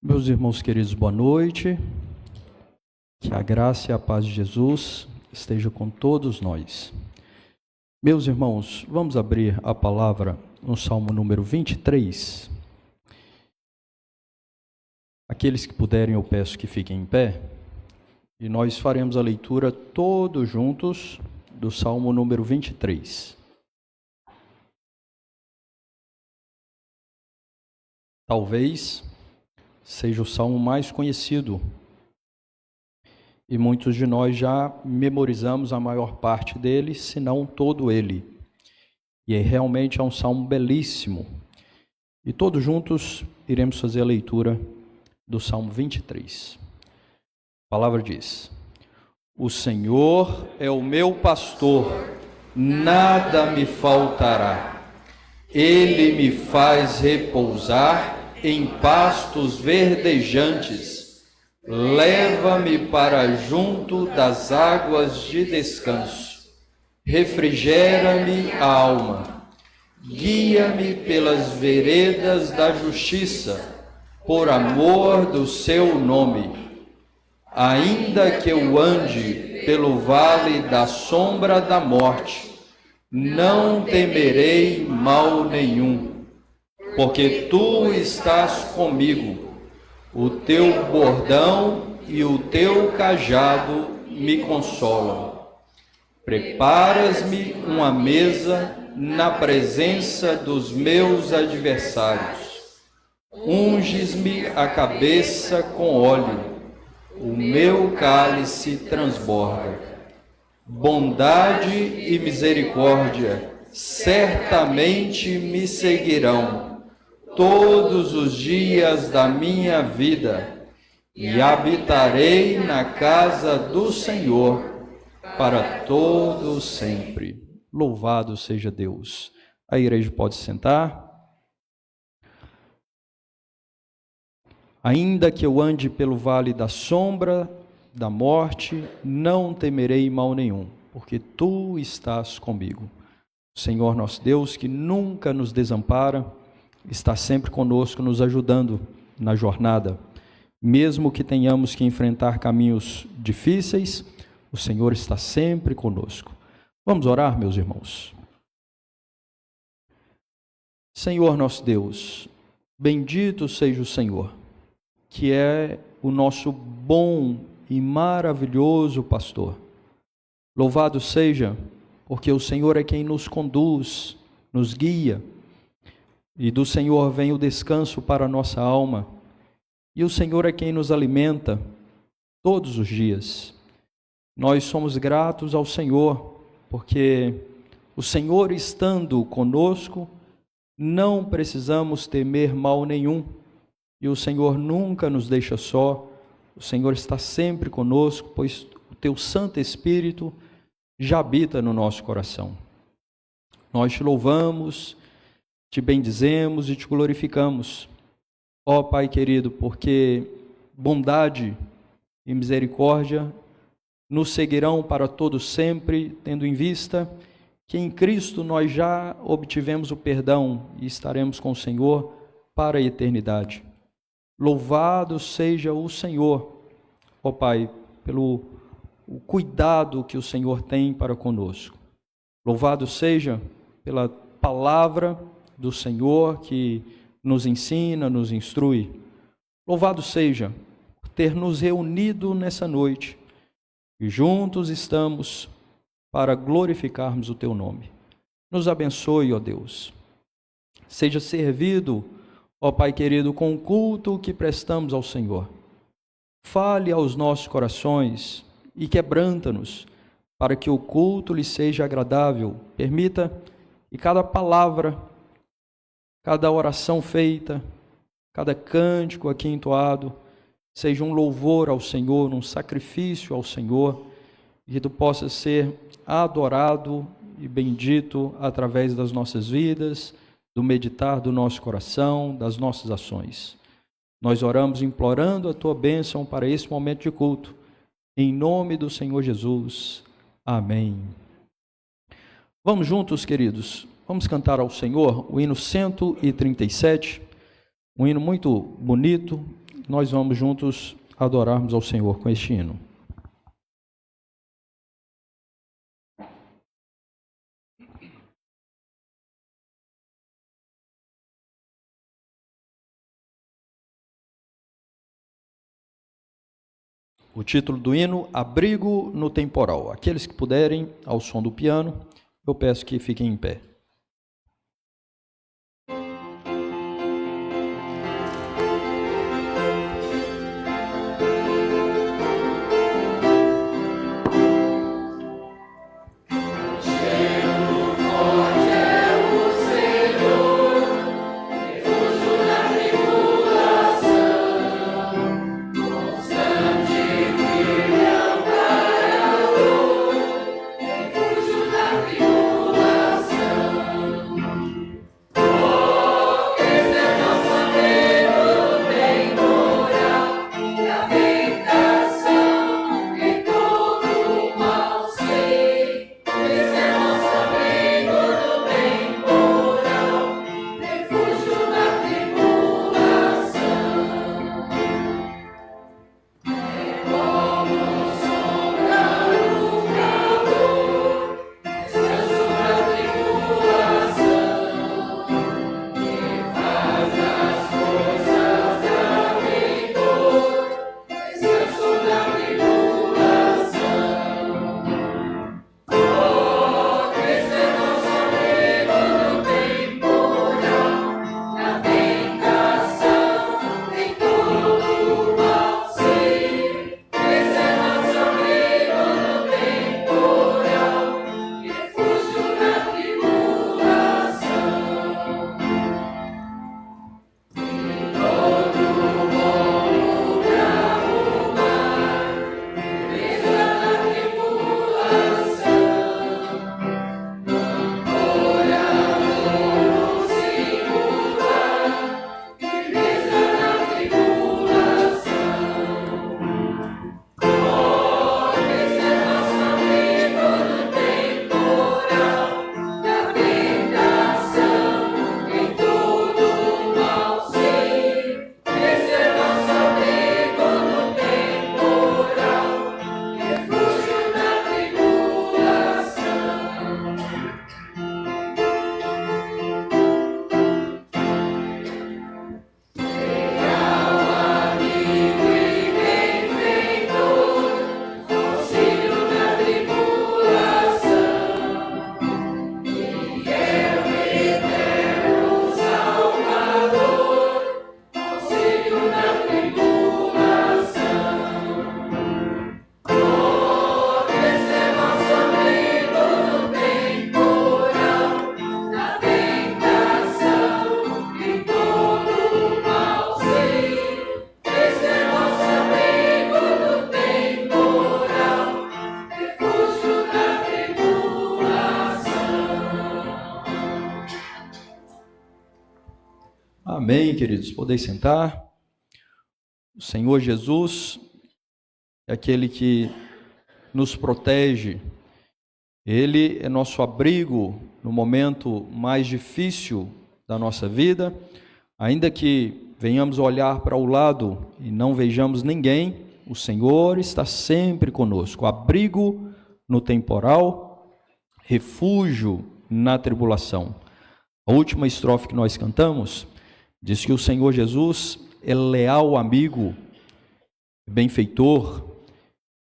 Meus irmãos queridos, boa noite. Que a graça e a paz de Jesus esteja com todos nós. Meus irmãos, vamos abrir a palavra no Salmo número 23. Aqueles que puderem, eu peço que fiquem em pé. E nós faremos a leitura todos juntos do Salmo número 23. Talvez seja o salmo mais conhecido e muitos de nós já memorizamos a maior parte dele, se não todo ele. E realmente é um salmo belíssimo. E todos juntos iremos fazer a leitura do Salmo 23. A palavra diz: O Senhor é o meu pastor, nada me faltará. Ele me faz repousar em pastos verdejantes. Leva-me para junto das águas de descanso. Refrigera-me a alma. Guia-me pelas veredas da justiça, por amor do seu nome. Ainda que eu ande pelo vale da sombra da morte, não temerei mal nenhum, porque tu estás comigo. O teu bordão e o teu cajado me consolam. Preparas-me uma mesa na presença dos meus adversários. Unges-me a cabeça com óleo. O meu cálice transborda. Bondade e misericórdia certamente me seguirão todos os dias da minha vida, e habitarei na casa do Senhor para todo sempre. Louvado seja Deus. A igreja pode sentar. Ainda que eu ande pelo vale da sombra da morte, não temerei mal nenhum, porque tu estás comigo. O Senhor nosso Deus, que nunca nos desampara, está sempre conosco, nos ajudando na jornada. Mesmo que tenhamos que enfrentar caminhos difíceis, o Senhor está sempre conosco. Vamos orar, meus irmãos. Senhor nosso Deus, bendito seja o Senhor, que é o nosso bom e maravilhoso pastor. Louvado seja, porque o Senhor é quem nos conduz, nos guia, e do Senhor vem o descanso para a nossa alma, e o Senhor é quem nos alimenta todos os dias. Nós somos gratos ao Senhor, porque o Senhor estando conosco, não precisamos temer mal nenhum, e o Senhor nunca nos deixa só. O Senhor está sempre conosco, pois o teu Santo Espírito já habita no nosso coração. Nós te louvamos, te bendizemos e te glorificamos, ó Pai querido, porque bondade e misericórdia nos seguirão para todo sempre, tendo em vista que em Cristo nós já obtivemos o perdão e estaremos com o Senhor para a eternidade. Louvado seja o Senhor, ó Pai, pelo cuidado que o Senhor tem para conosco. Louvado seja pela palavra do Senhor que nos ensina, nos instrui. Louvado seja por ter nos reunido nessa noite e juntos estamos para glorificarmos o teu nome. Nos abençoe, ó Deus. Seja servido, ó Pai querido, com o culto que prestamos ao Senhor. Fale aos nossos corações e quebranta-nos, para que o culto lhe seja agradável. Permita que cada palavra, cada oração feita, cada cântico aqui entoado, seja um louvor ao Senhor, um sacrifício ao Senhor, e que tu possas ser adorado e bendito através das nossas vidas, do meditar do nosso coração, das nossas ações. Nós oramos implorando a tua bênção para esse momento de culto, em nome do Senhor Jesus. Amém. Vamos juntos, queridos, vamos cantar ao Senhor o hino 137, um hino muito bonito, nós vamos juntos adorarmos ao Senhor com este hino. O título do hino, Abrigo no Temporal. Aqueles que puderem, ao som do piano, eu peço que fiquem em pé. Amém, queridos. Podem sentar. O Senhor Jesus é aquele que nos protege. Ele é nosso abrigo no momento mais difícil da nossa vida. Ainda que venhamos olhar para o lado e não vejamos ninguém, o Senhor está sempre conosco. Abrigo no temporal, refúgio na tribulação. A última estrofe que nós cantamos diz que o Senhor Jesus é leal amigo, benfeitor,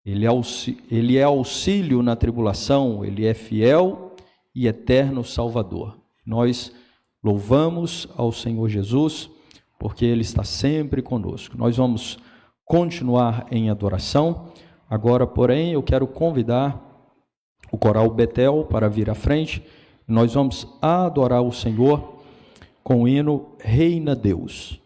ele é auxílio na tribulação, ele é fiel e eterno Salvador. Nós louvamos ao Senhor Jesus, porque Ele está sempre conosco. Nós vamos continuar em adoração. Agora, porém, eu quero convidar o coral Betel para vir à frente. Nós vamos adorar o Senhor com o hino Reina Deus.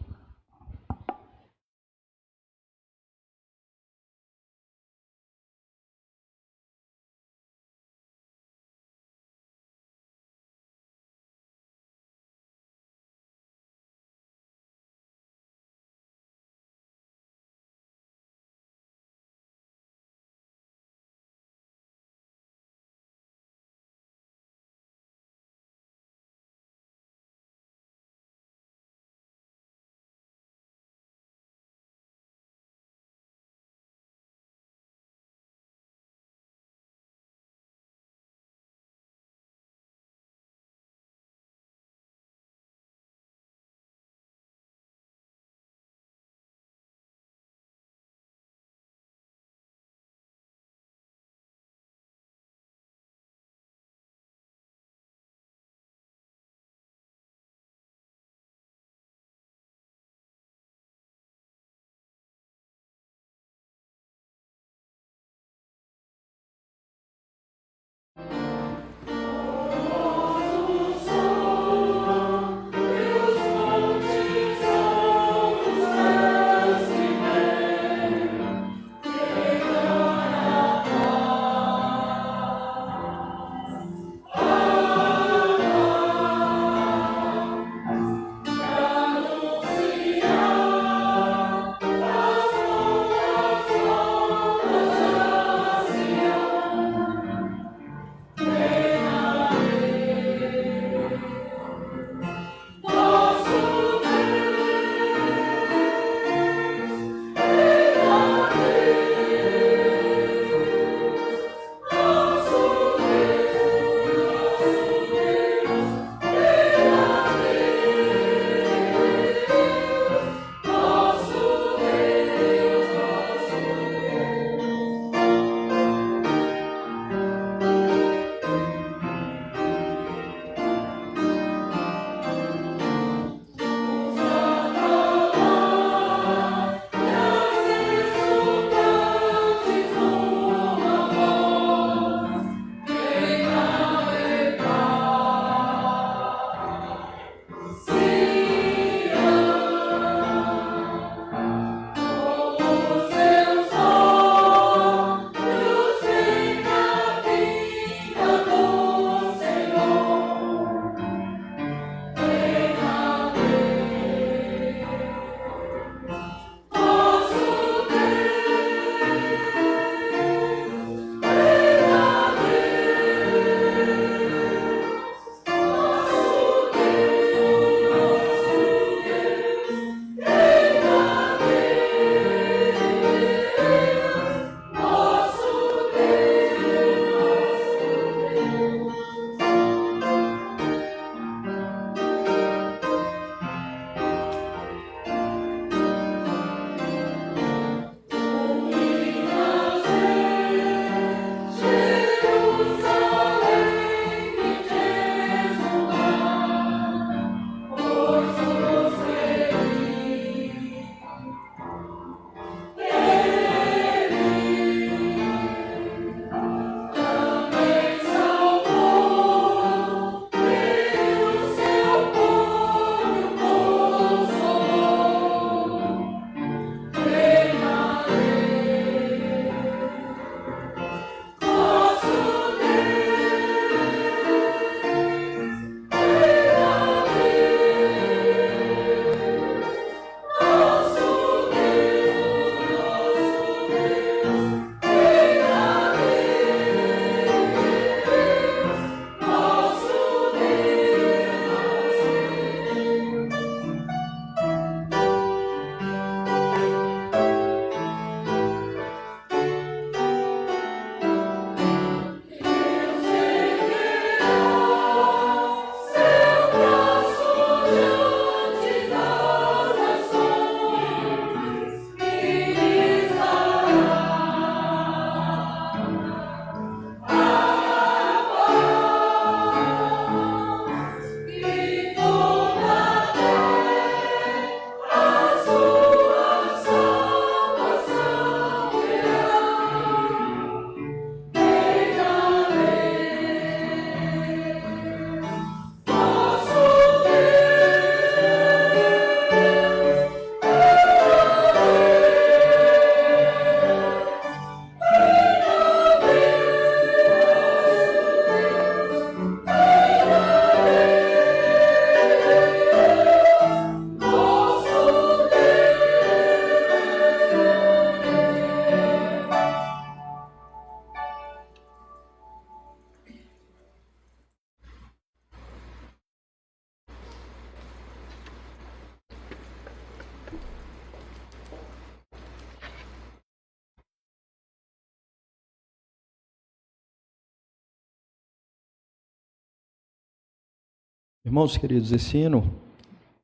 Irmãos queridos, esse hino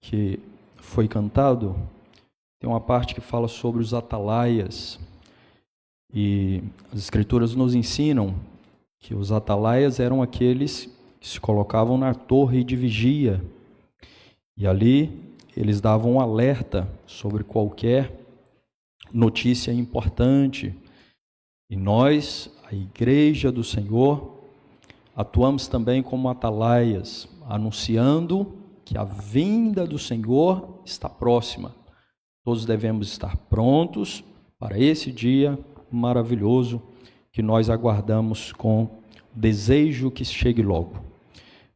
que foi cantado tem uma parte que fala sobre os atalaias, e as Escrituras nos ensinam que os atalaias eram aqueles que se colocavam na torre de vigia, e ali eles davam um alerta sobre qualquer notícia importante. E nós, a Igreja do Senhor, atuamos também como atalaias, anunciando que a vinda do Senhor está próxima. Todos devemos estar prontos para esse dia maravilhoso que nós aguardamos com desejo que chegue logo.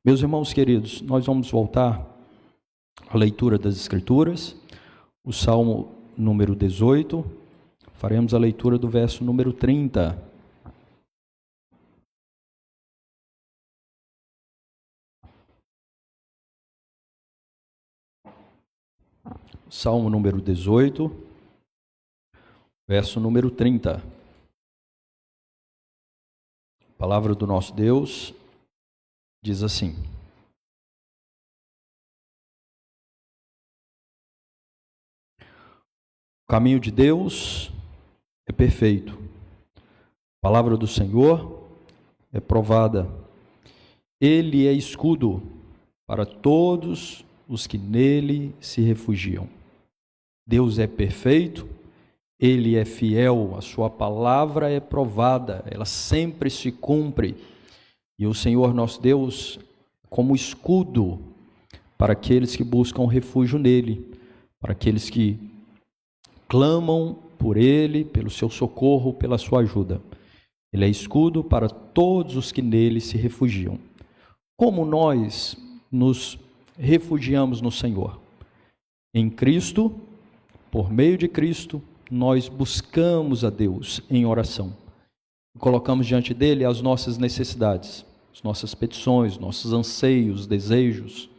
Meus irmãos queridos, nós vamos voltar à leitura das Escrituras, o Salmo número 18, faremos a leitura do verso número 30. Salmo número 18, verso número 30. A palavra do nosso Deus diz assim: o caminho de Deus é perfeito, a palavra do Senhor é provada, ele é escudo para todos os que nele se refugiam. Deus é perfeito, ele é fiel, a sua palavra é provada, ela sempre se cumpre. E o Senhor nosso Deus, como escudo para aqueles que buscam refúgio nele, para aqueles que clamam por ele, pelo seu socorro, pela sua ajuda. Ele é escudo para todos os que nele se refugiam. Como nós nos refugiamos no Senhor? Em Cristo, por meio de Cristo, nós buscamos a Deus em oração. Colocamos diante dele as nossas necessidades, as nossas petições, nossos anseios, desejos.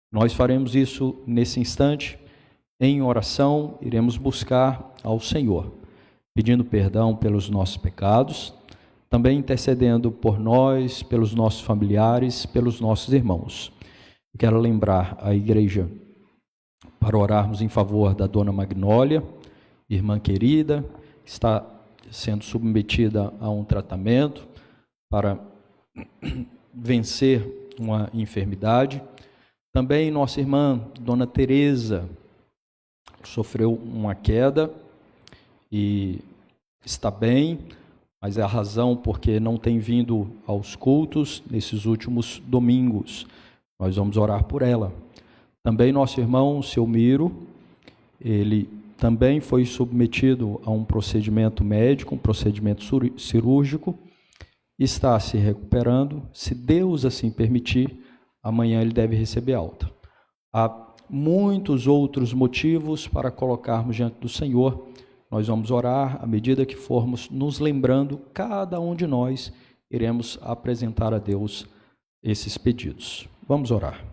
Nós faremos isso nesse instante, em oração, iremos buscar ao Senhor, pedindo perdão pelos nossos pecados, também intercedendo por nós, pelos nossos familiares, pelos nossos irmãos. Quero lembrar a igreja para orarmos em favor da dona Magnólia, irmã querida, que está sendo submetida a um tratamento para vencer uma enfermidade. Também nossa irmã, dona Teresa, sofreu uma queda e está bem, mas é a razão porque não tem vindo aos cultos nesses últimos domingos. Nós vamos orar por ela. Também nosso irmão, seu Miro, ele também foi submetido a um procedimento médico, um procedimento cirúrgico, está se recuperando. Se Deus assim permitir, amanhã ele deve receber alta. Há muitos outros motivos para colocarmos diante do Senhor. Nós vamos orar à medida que formos nos lembrando, cada um de nós iremos apresentar a Deus esses pedidos. Vamos orar.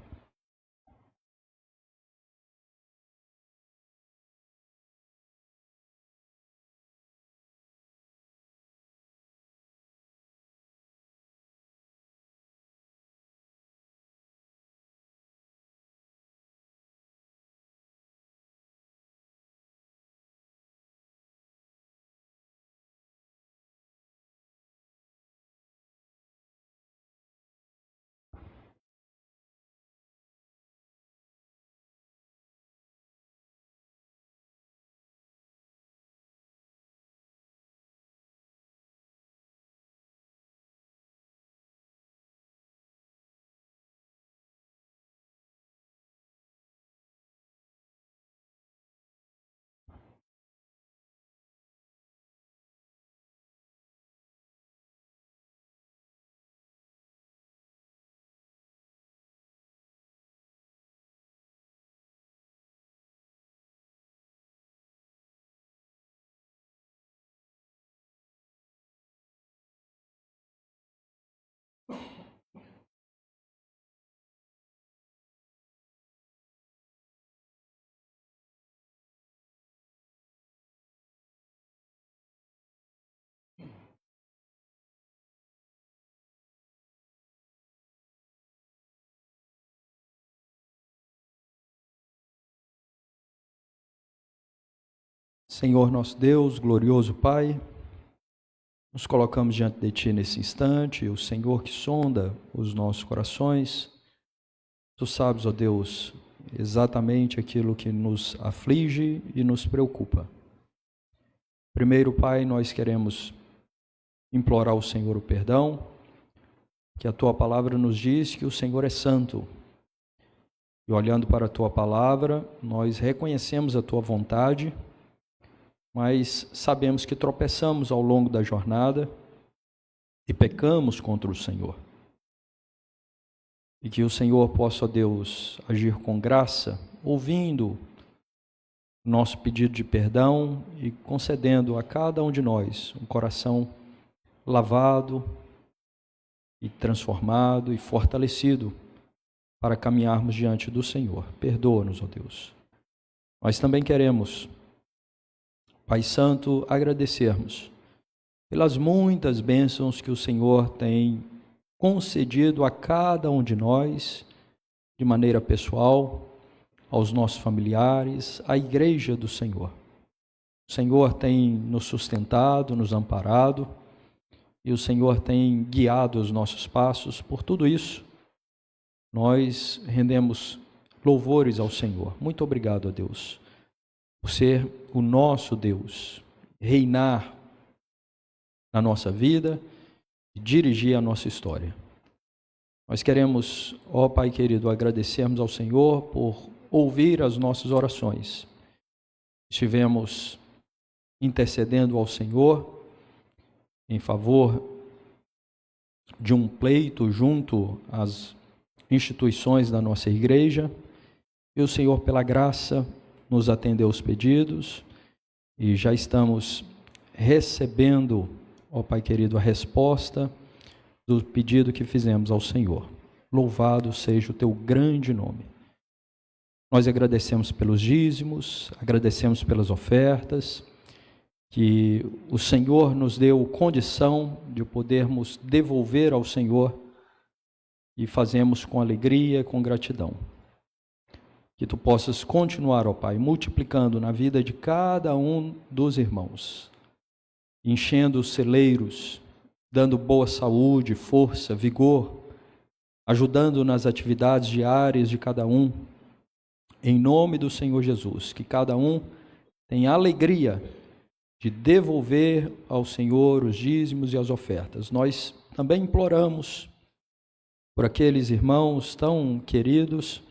Senhor nosso Deus, glorioso Pai, nos colocamos diante de Ti nesse instante, o Senhor que sonda os nossos corações. Tu sabes, ó Deus, exatamente aquilo que nos aflige e nos preocupa. Primeiro, Pai, nós queremos implorar ao Senhor o perdão, que a Tua palavra nos diz que o Senhor é santo. E olhando para a Tua palavra, nós reconhecemos a Tua vontade, mas sabemos que tropeçamos ao longo da jornada e pecamos contra o Senhor. E que o Senhor possa, Deus, agir com graça, ouvindo nosso pedido de perdão e concedendo a cada um de nós um coração lavado e transformado e fortalecido para caminharmos diante do Senhor. Perdoa-nos, ó Deus. Nós também queremos, Pai Santo, agradecermos pelas muitas bênçãos que o Senhor tem concedido a cada um de nós, de maneira pessoal, aos nossos familiares, à igreja do Senhor. O Senhor tem nos sustentado, nos amparado, e o Senhor tem guiado os nossos passos. Por tudo isso, nós rendemos louvores ao Senhor. Muito obrigado, a Deus, por ser o nosso Deus, reinar na nossa vida e dirigir a nossa história. Nós queremos, ó Pai querido, agradecermos ao Senhor por ouvir as nossas orações. Estivemos intercedendo ao Senhor em favor de um pleito junto às instituições da nossa igreja, e o Senhor, pela graça, nos atendeu os pedidos, e já estamos recebendo, ó Pai querido, a resposta do pedido que fizemos ao Senhor. Louvado seja o Teu grande nome. Nós agradecemos pelos dízimos, agradecemos pelas ofertas, que o Senhor nos deu condição de podermos devolver ao Senhor, e fazemos com alegria, com gratidão. Que Tu possas continuar, ó Pai, multiplicando na vida de cada um dos irmãos, enchendo os celeiros, dando boa saúde, força, vigor, ajudando nas atividades diárias de cada um, em nome do Senhor Jesus, que cada um tenha alegria de devolver ao Senhor os dízimos e as ofertas. Nós também imploramos por aqueles irmãos tão queridos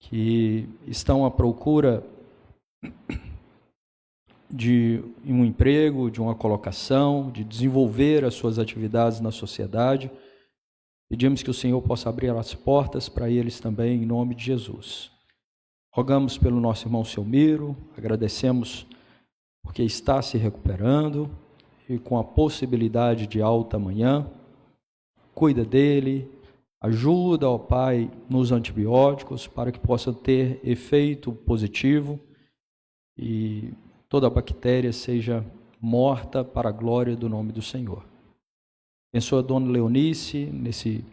que estão à procura de um emprego, de uma colocação, de desenvolver as suas atividades na sociedade. Pedimos que o Senhor possa abrir as portas para eles também, em nome de Jesus. Rogamos pelo nosso irmão Selmiro, agradecemos porque está se recuperando e com a possibilidade de alta amanhã. Cuida dele, ajuda, ó Pai, nos antibióticos para que possa ter efeito positivo e toda a bactéria seja morta para a glória do nome do Senhor. Abençoa a dona Leonice nesse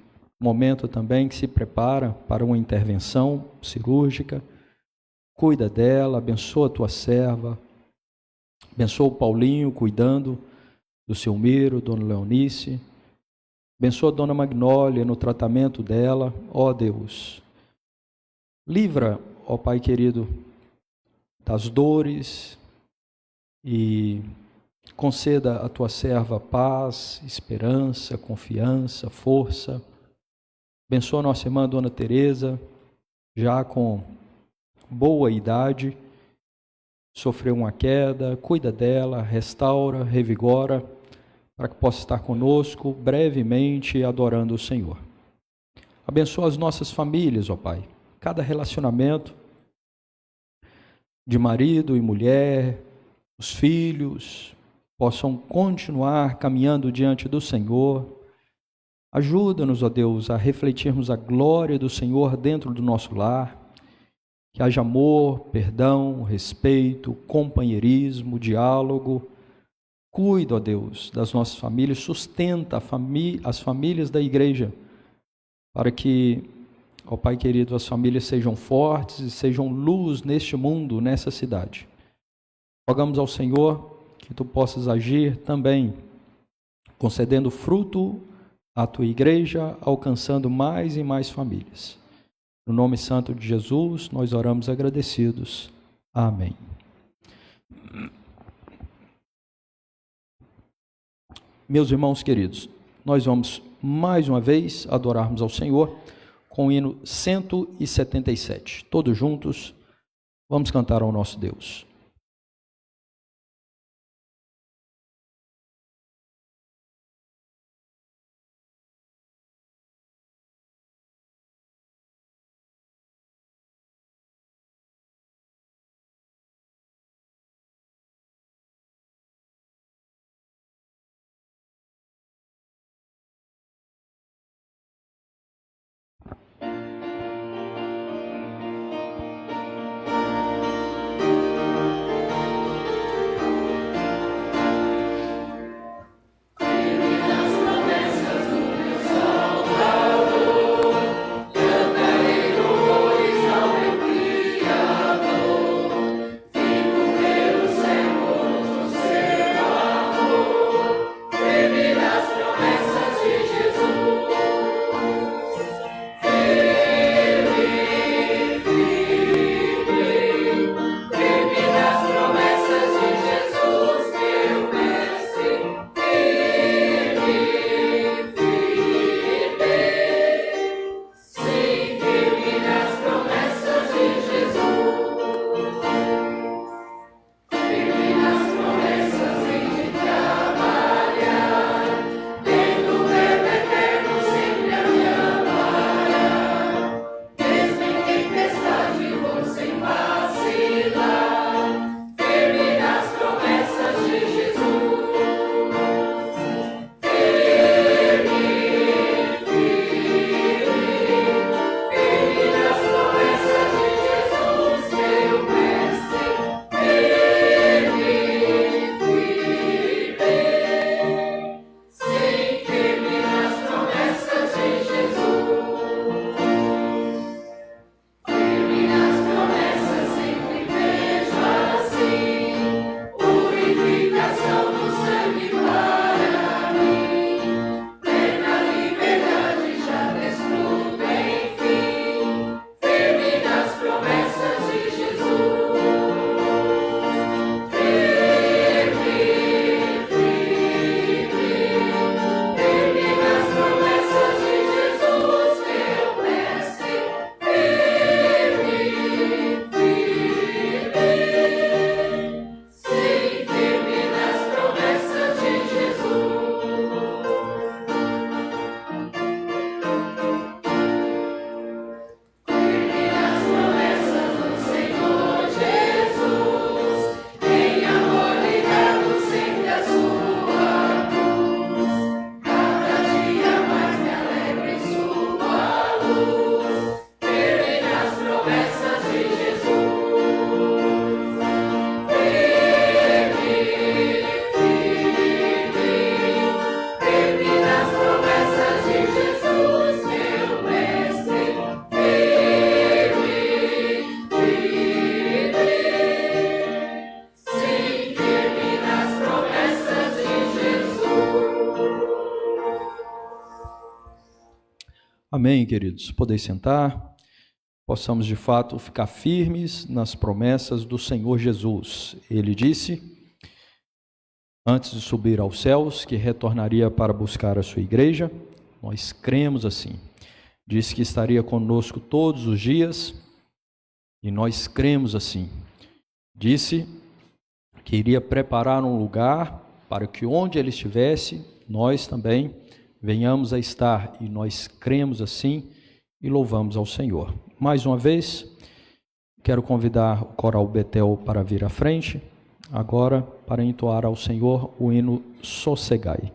momento também que se prepara para uma intervenção cirúrgica. Cuida dela, abençoa a tua serva, abençoa o Paulinho cuidando do Selmiro, dona Leonice. Abençoa a dona Magnólia no tratamento dela, ó Deus. Livra, ó Pai querido, das dores e conceda à tua serva paz, esperança, confiança, força. Abençoa a nossa irmã dona Teresa, já com boa idade, sofreu uma queda, cuida dela, restaura, revigora, para que possa estar conosco brevemente adorando o Senhor. Abençoa as nossas famílias, ó Pai. Cada relacionamento de marido e mulher, os filhos, possam continuar caminhando diante do Senhor. Ajuda-nos, ó Deus, a refletirmos a glória do Senhor dentro do nosso lar. Que haja amor, perdão, respeito, companheirismo, diálogo. Cuida, ó Deus, das nossas famílias, sustenta as famílias da igreja, para que, ó Pai querido, as famílias sejam fortes e sejam luz neste mundo, nessa cidade. Rogamos ao Senhor que tu possas agir também, concedendo fruto à tua igreja, alcançando mais e mais famílias. No nome santo de Jesus, nós oramos agradecidos. Amém. Meus irmãos queridos, nós vamos mais uma vez adorarmos ao Senhor com o hino 177. Todos juntos, vamos cantar ao nosso Deus. Amém, queridos. Podeis sentar, possamos de fato ficar firmes nas promessas do Senhor Jesus. Ele disse, antes de subir aos céus, que retornaria para buscar a sua igreja. Nós cremos assim. Disse que estaria conosco todos os dias e nós cremos assim. Disse que iria preparar um lugar para que onde ele estivesse, nós também venhamos a estar, e nós cremos assim e louvamos ao Senhor. Mais uma vez, quero convidar o coral Betel para vir à frente, agora para entoar ao Senhor o hino Sossegai.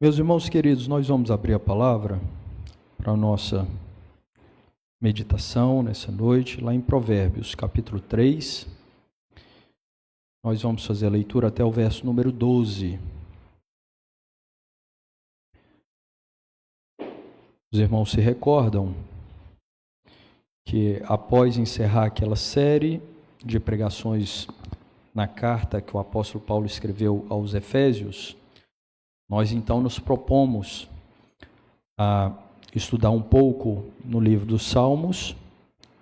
Meus irmãos queridos, nós vamos abrir a palavra para a nossa meditação nessa noite, lá em Provérbios, capítulo 3. Nós vamos fazer a leitura até o verso número 12. Os irmãos se recordam que após encerrar aquela série de pregações na carta que o apóstolo Paulo escreveu aos Efésios, nós então nos propomos a estudar um pouco no livro dos Salmos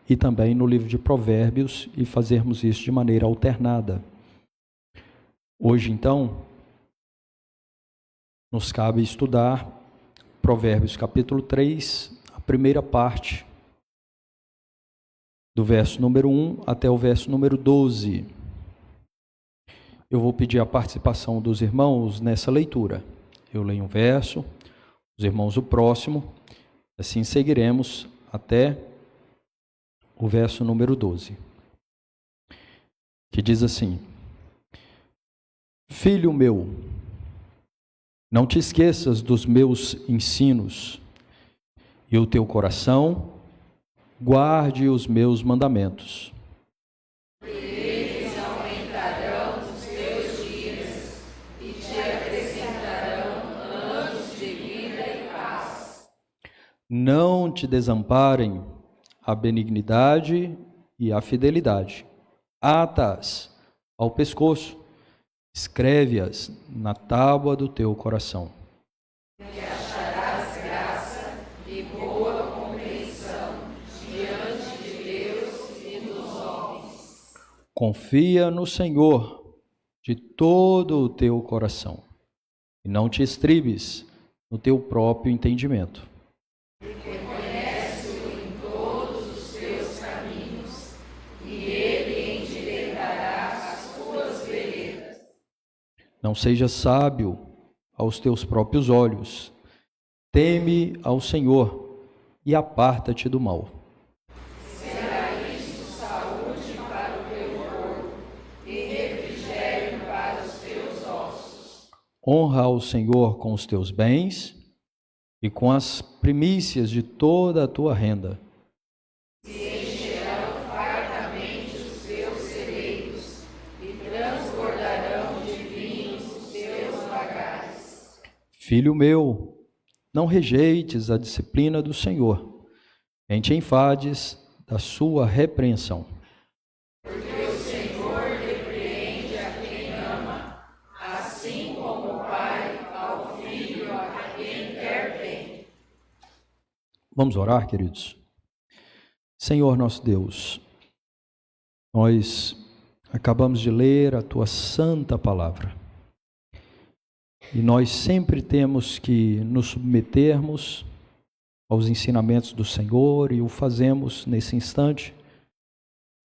e também no livro de Provérbios e fazermos isso de maneira alternada. Hoje, então, nos cabe estudar Provérbios capítulo 3, a primeira parte, do verso número 1 até o verso número 12. Eu vou pedir a participação dos irmãos nessa leitura. Eu leio um verso, os irmãos o próximo, assim seguiremos até o verso número 12, que diz assim: Filho meu, não te esqueças dos meus ensinos, e o teu coração guarde os meus mandamentos. Eles aumentarão os teus dias e te acrescentarão anos de vida e paz. Não te desamparem a benignidade e a fidelidade. Ata-as ao pescoço, escreve-as na tábua do teu coração. E acharás graça e boa compreensão diante de Deus e dos homens. Confia no Senhor de todo o teu coração e não te estribes no teu próprio entendimento. Reconhece-o em todos os teus caminhos e ele endireitará as tuas veredas. Não seja sábio aos teus próprios olhos. Teme ao Senhor e aparta-te do mal. Será isso saúde para o teu corpo e refrigério para os teus ossos. Honra ao Senhor com os teus bens e com as primícias de toda a tua renda. Se encherão fartamente os teus celeiros e transbordarão de vinhos os teus lagares. Filho meu, não rejeites a disciplina do Senhor, nem te enfades da sua repreensão. Porque o Senhor repreende a quem ama, assim como o pai ao filho a quem quer bem. Vamos orar, queridos? Senhor nosso Deus, nós acabamos de ler a tua santa palavra e nós sempre temos que nos submetermos aos ensinamentos do Senhor e o fazemos nesse instante.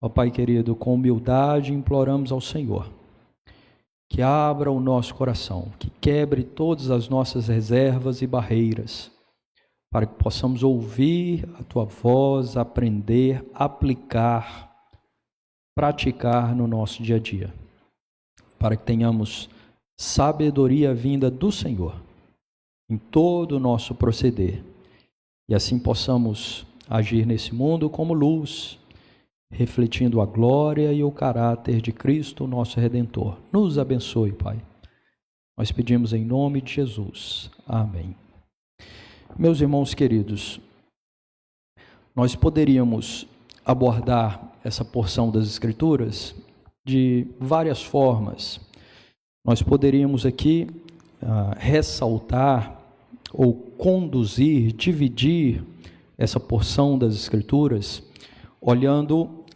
Ó Pai querido, com humildade imploramos ao Senhor que abra o nosso coração, que quebre todas as nossas reservas e barreiras, para que possamos ouvir a Tua voz, aprender, aplicar, praticar no nosso dia a dia, para que tenhamos sabedoria vinda do Senhor em todo o nosso proceder, e assim possamos agir nesse mundo como luz, refletindo a glória e o caráter de Cristo, nosso Redentor. Nos abençoe, Pai. Nós pedimos em nome de Jesus. Amém. Meus irmãos queridos, nós poderíamos abordar essa porção das Escrituras de várias formas. Nós poderíamos aqui ressaltar ou conduzir, dividir essa porção das Escrituras, olhando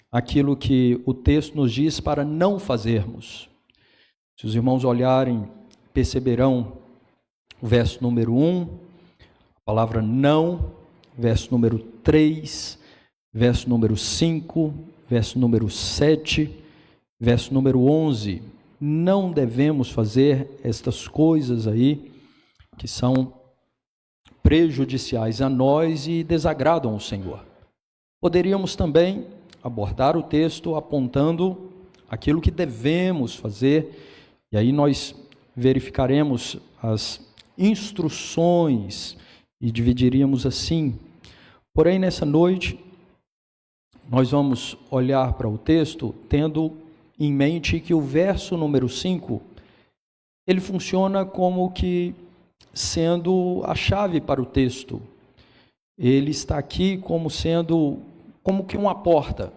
aquilo que o texto nos diz para não fazermos. Se os irmãos olharem, perceberão o verso número 1, a palavra não, verso número 3, verso número 5, verso número 7, verso número 11. Não devemos fazer estas coisas aí que são prejudiciais a nós e desagradam o Senhor. Poderíamos também abordar o texto apontando aquilo que devemos fazer, e aí nós verificaremos as instruções e dividiríamos assim. Porém, nessa noite, nós vamos olhar para o texto tendo em mente que o verso número 5, ele funciona como que sendo a chave para o texto. Ele está aqui como sendo como que uma porta.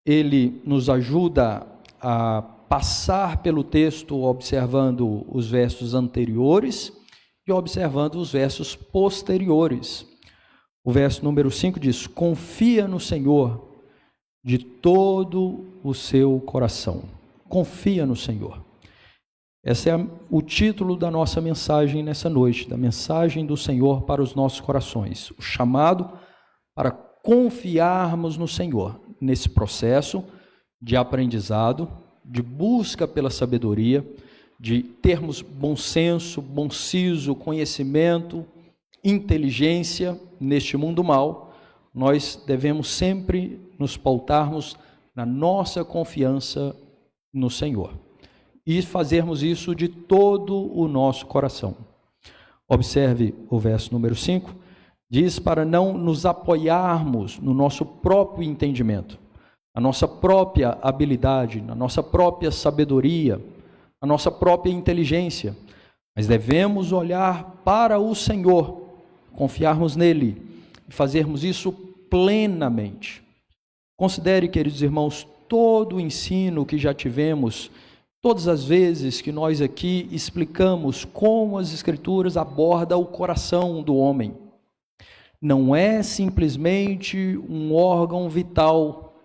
Ele nos ajuda a passar pelo texto observando os versos anteriores e observando os versos posteriores. O verso número 5 diz: confia no Senhor de todo o seu coração. Confia no Senhor. Esse é o título da nossa mensagem nessa noite, da mensagem do Senhor para os nossos corações. O chamado para confiarmos no Senhor, nesse processo de aprendizado, de busca pela sabedoria, de termos bom senso, bom siso, conhecimento, inteligência neste mundo mal. Nós devemos sempre nos pautarmos na nossa confiança no Senhor e fazermos isso de todo o nosso coração. Observe o verso número 5, diz para não nos apoiarmos no nosso próprio entendimento, na nossa própria habilidade, na nossa própria sabedoria, na nossa própria inteligência, mas devemos olhar para o Senhor, confiarmos nele e fazermos isso plenamente. Considere, queridos irmãos, todo o ensino que já tivemos, todas as vezes que nós aqui explicamos como as Escrituras abordam o coração do homem. Não é simplesmente um órgão vital,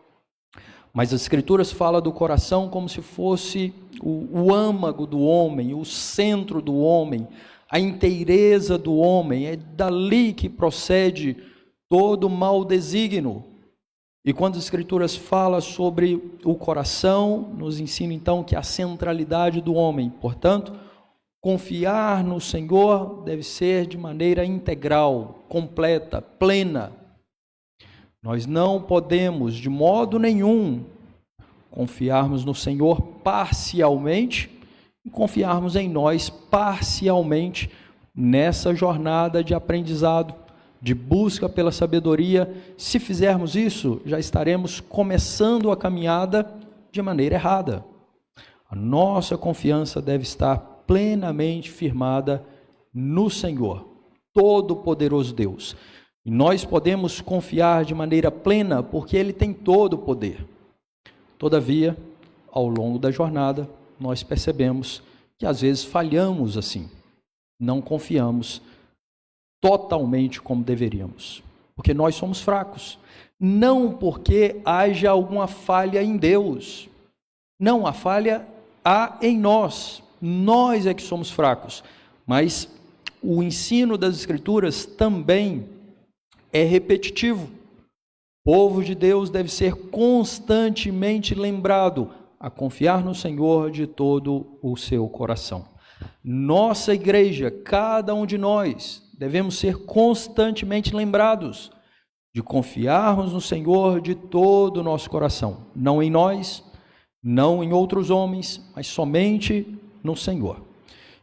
mas as Escrituras falam do coração como se fosse o âmago do homem, o centro do homem, a inteireza do homem. É dali que procede todo mau desígnio. E quando as Escrituras falam sobre o coração, nos ensina então que a centralidade do homem, portanto, confiar no Senhor deve ser de maneira integral, completa, plena. Nós não podemos, de modo nenhum, confiarmos no Senhor parcialmente e confiarmos em nós parcialmente nessa jornada de aprendizado, de busca pela sabedoria. Se fizermos isso, já estaremos começando a caminhada de maneira errada. A nossa confiança deve estar plenamente firmada no Senhor, Todo-Poderoso Deus. E nós podemos confiar de maneira plena porque Ele tem todo o poder. Todavia, ao longo da jornada, nós percebemos que às vezes falhamos assim, não confiamos totalmente como deveríamos, porque nós somos fracos, não porque haja alguma falha em Deus, não, a falha há em nós é que somos fracos, mas o ensino das Escrituras também é repetitivo. O povo de Deus deve ser constantemente lembrado a confiar no Senhor de todo o seu coração. Nossa igreja, cada um de nós, devemos ser constantemente lembrados de confiarmos no Senhor de todo o nosso coração, não em nós, não em outros homens, mas somente no Senhor.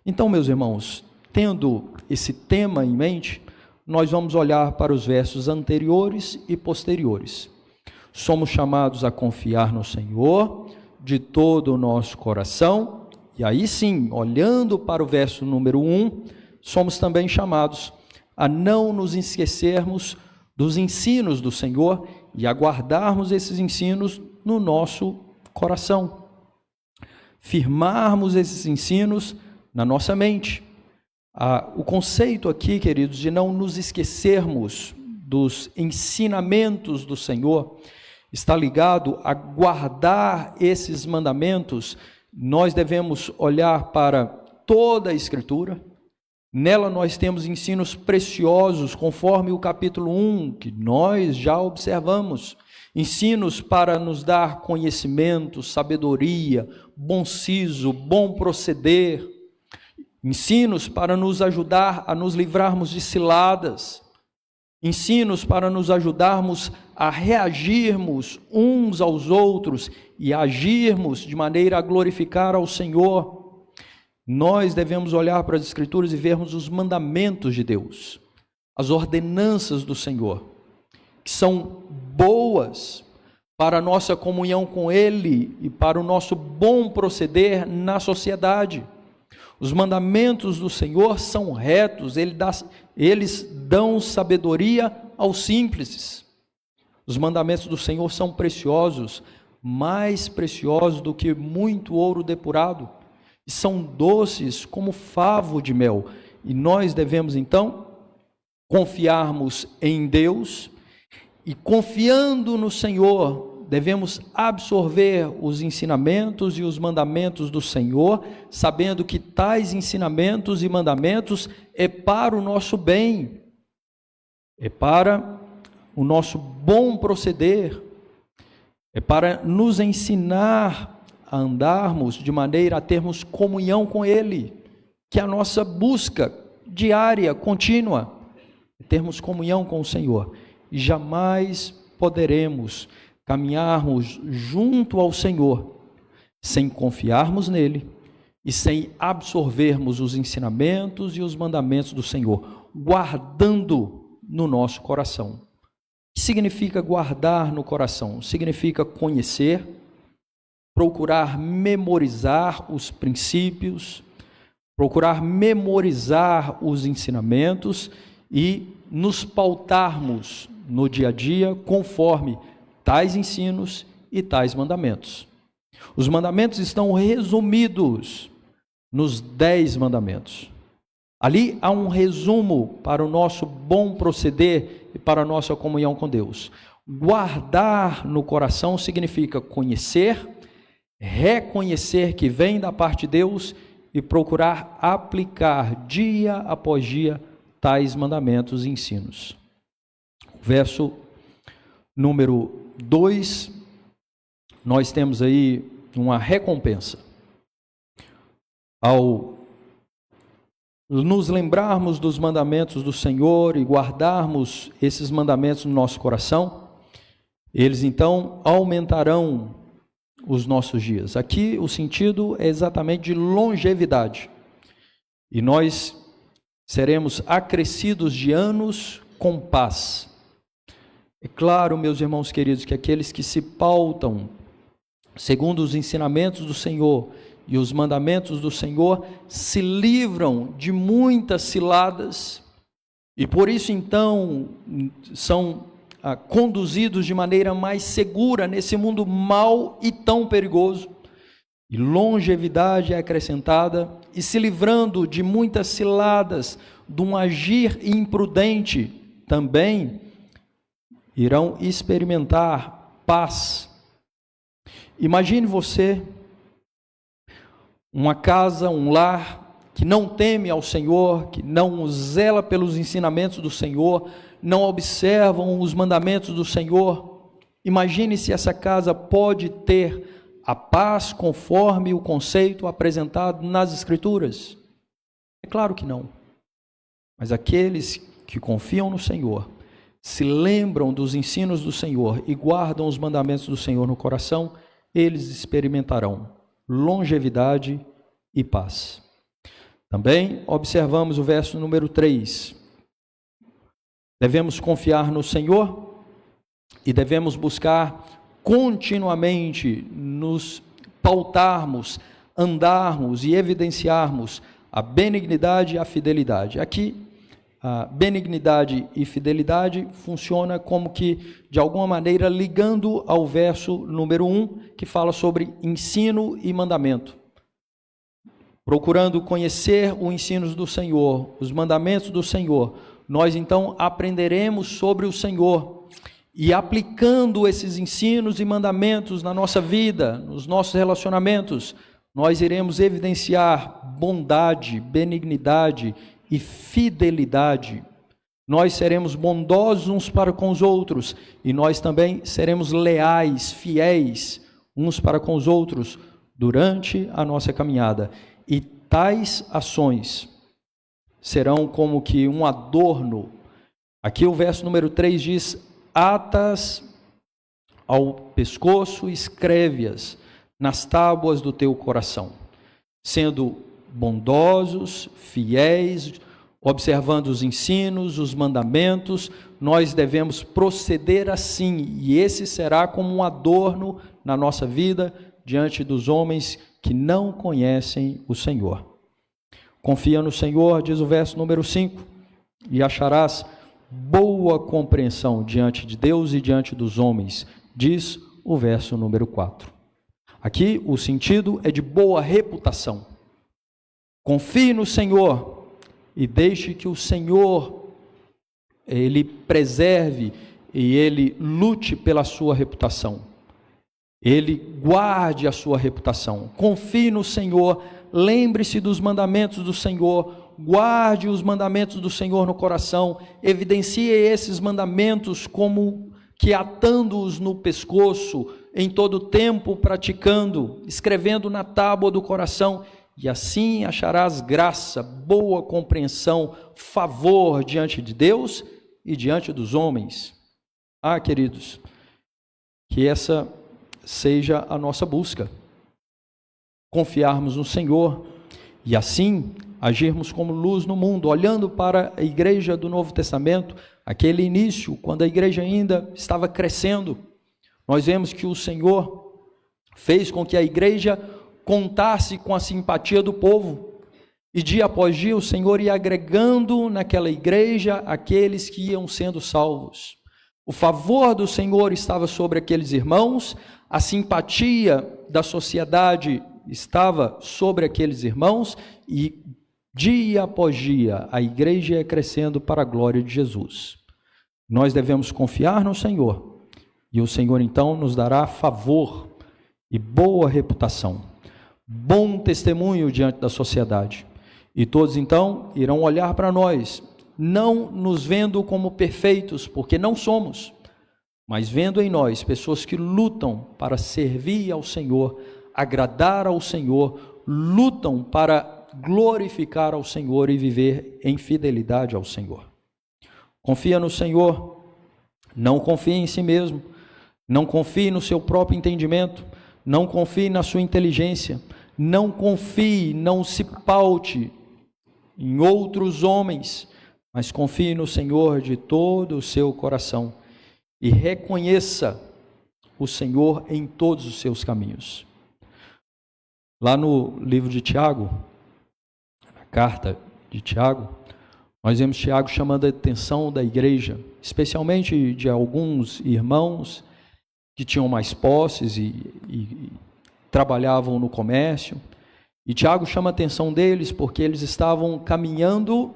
Então, meus irmãos, tendo esse tema em mente, nós vamos olhar para os versos anteriores e posteriores. Somos chamados a confiar no Senhor de todo o nosso coração, e aí sim, olhando para o verso número 1, somos também chamados a não nos esquecermos dos ensinos do Senhor e a guardarmos esses ensinos no nosso coração. Firmarmos esses ensinos na nossa mente. O conceito aqui, queridos, de não nos esquecermos dos ensinamentos do Senhor está ligado a guardar esses mandamentos. Nós devemos olhar para toda a Escritura. Nela nós temos ensinos preciosos, conforme o capítulo 1, que nós já observamos. Ensinos para nos dar conhecimento, sabedoria, bom siso, bom proceder. Ensinos para nos ajudar a nos livrarmos de ciladas. Ensinos para nos ajudarmos a reagirmos uns aos outros e agirmos de maneira a glorificar ao Senhor. nós devemos olhar para as Escrituras e vermos os mandamentos de Deus, as ordenanças do Senhor, que são boas para a nossa comunhão com Ele e para o nosso bom proceder na sociedade. Os mandamentos do Senhor são retos, eles dão sabedoria aos simples. Os mandamentos do Senhor são preciosos, mais preciosos do que muito ouro depurado, e são doces como favo de mel. E nós devemos então confiarmos em Deus, e confiando no Senhor, devemos absorver os ensinamentos e os mandamentos do Senhor, sabendo que tais ensinamentos e mandamentos é para o nosso bem, é para o nosso bom proceder, é para nos ensinar a andarmos de maneira a termos comunhão com Ele, que é a nossa busca diária, contínua, é termos comunhão com o Senhor. E jamais poderemos caminharmos junto ao Senhor sem confiarmos nele e sem absorvermos os ensinamentos e os mandamentos do Senhor, guardando no nosso coração. O que significa guardar no coração? Significa conhecer, procurar memorizar os princípios, procurar memorizar os ensinamentos e nos pautarmos no dia a dia conforme tais ensinos e tais mandamentos. Os mandamentos estão resumidos nos 10 mandamentos. Ali há um resumo para o nosso bom proceder e para a nossa comunhão com Deus. Guardar no coração significa conhecer, reconhecer que vem da parte de Deus e procurar aplicar dia após dia tais mandamentos e ensinos. Verso número 2, nós temos aí uma recompensa. Ao nos lembrarmos dos mandamentos do Senhor e guardarmos esses mandamentos no nosso coração, eles então aumentarão os nossos dias. Aqui o sentido é exatamente de longevidade. E nós seremos acrescidos de anos com paz. É claro, meus irmãos queridos, que aqueles que se pautam segundo os ensinamentos do Senhor e os mandamentos do Senhor se livram de muitas ciladas e por isso então são conduzidos de maneira mais segura nesse mundo mau e tão perigoso. E longevidade é acrescentada e se livrando de muitas ciladas, de um agir imprudente, também irão experimentar paz. Imagine você, uma casa, um lar, que não teme ao Senhor, que não zela pelos ensinamentos do Senhor, não observam os mandamentos do Senhor. Imagine se essa casa pode ter a paz conforme o conceito apresentado nas Escrituras. É claro que não. Mas aqueles que confiam no Senhor, se lembram dos ensinos do Senhor e guardam os mandamentos do Senhor no coração, eles experimentarão longevidade e paz. Também observamos o verso número 3. Devemos confiar no Senhor e devemos buscar continuamente nos pautarmos, andarmos e evidenciarmos a benignidade e a fidelidade. Aqui, a benignidade e fidelidade funciona como que, de alguma maneira, ligando ao verso número 1, que fala sobre ensino e mandamento. Procurando conhecer os ensinos do Senhor, os mandamentos do Senhor, nós então aprenderemos sobre o Senhor e aplicando esses ensinos e mandamentos na nossa vida, nos nossos relacionamentos, nós iremos evidenciar bondade, benignidade e fidelidade. Nós seremos bondosos uns para com os outros e nós também seremos leais, fiéis uns para com os outros durante a nossa caminhada. E tais ações serão como que um adorno. Aqui o verso número 3 diz: atas ao pescoço, escreve-as nas tábuas do teu coração, sendo bondosos, fiéis, observando os ensinos, os mandamentos. Nós devemos proceder assim, e esse será como um adorno na nossa vida diante dos homens que não conhecem o Senhor. Confia no Senhor, diz o verso número 5, e acharás boa compreensão diante de Deus e diante dos homens, diz o verso número 4. Aqui o sentido é de boa reputação. Confie no Senhor e deixe que o Senhor, Ele preserve e Ele lute pela sua reputação. Ele guarde a sua reputação. Confie no Senhor, lembre-se dos mandamentos do Senhor, guarde os mandamentos do Senhor no coração, evidencie esses mandamentos como que atando-os no pescoço, em todo tempo praticando, escrevendo na tábua do coração, e assim acharás graça, boa compreensão, favor diante de Deus e diante dos homens. Queridos, que essa seja a nossa busca, confiarmos no Senhor e assim agirmos como luz no mundo, olhando para a igreja do Novo Testamento, aquele início, quando a igreja ainda estava crescendo. Nós vemos que o Senhor fez com que a igreja contasse com a simpatia do povo, e dia após dia o Senhor ia agregando naquela igreja aqueles que iam sendo salvos. O favor do Senhor estava sobre aqueles irmãos, a simpatia da sociedade estava sobre aqueles irmãos, e dia após dia a igreja ia crescendo para a glória de Jesus. Nós devemos confiar no Senhor, e o Senhor então nos dará favor e boa reputação, bom testemunho diante da sociedade. E todos então irão olhar para nós, não nos vendo como perfeitos, porque não somos, mas vendo em nós pessoas que lutam para servir ao Senhor, agradar ao Senhor, lutam para glorificar ao Senhor e viver em fidelidade ao Senhor. Confia no Senhor, não confie em si mesmo, não confie no seu próprio entendimento, não confie na sua inteligência, não confie, não se paute em outros homens, mas confie no Senhor de todo o seu coração e reconheça o Senhor em todos os seus caminhos. Lá no livro de Tiago, na carta de Tiago, nós vemos Tiago chamando a atenção da igreja, especialmente de alguns irmãos que tinham mais posses e trabalhavam no comércio. E Tiago chama a atenção deles porque eles estavam caminhando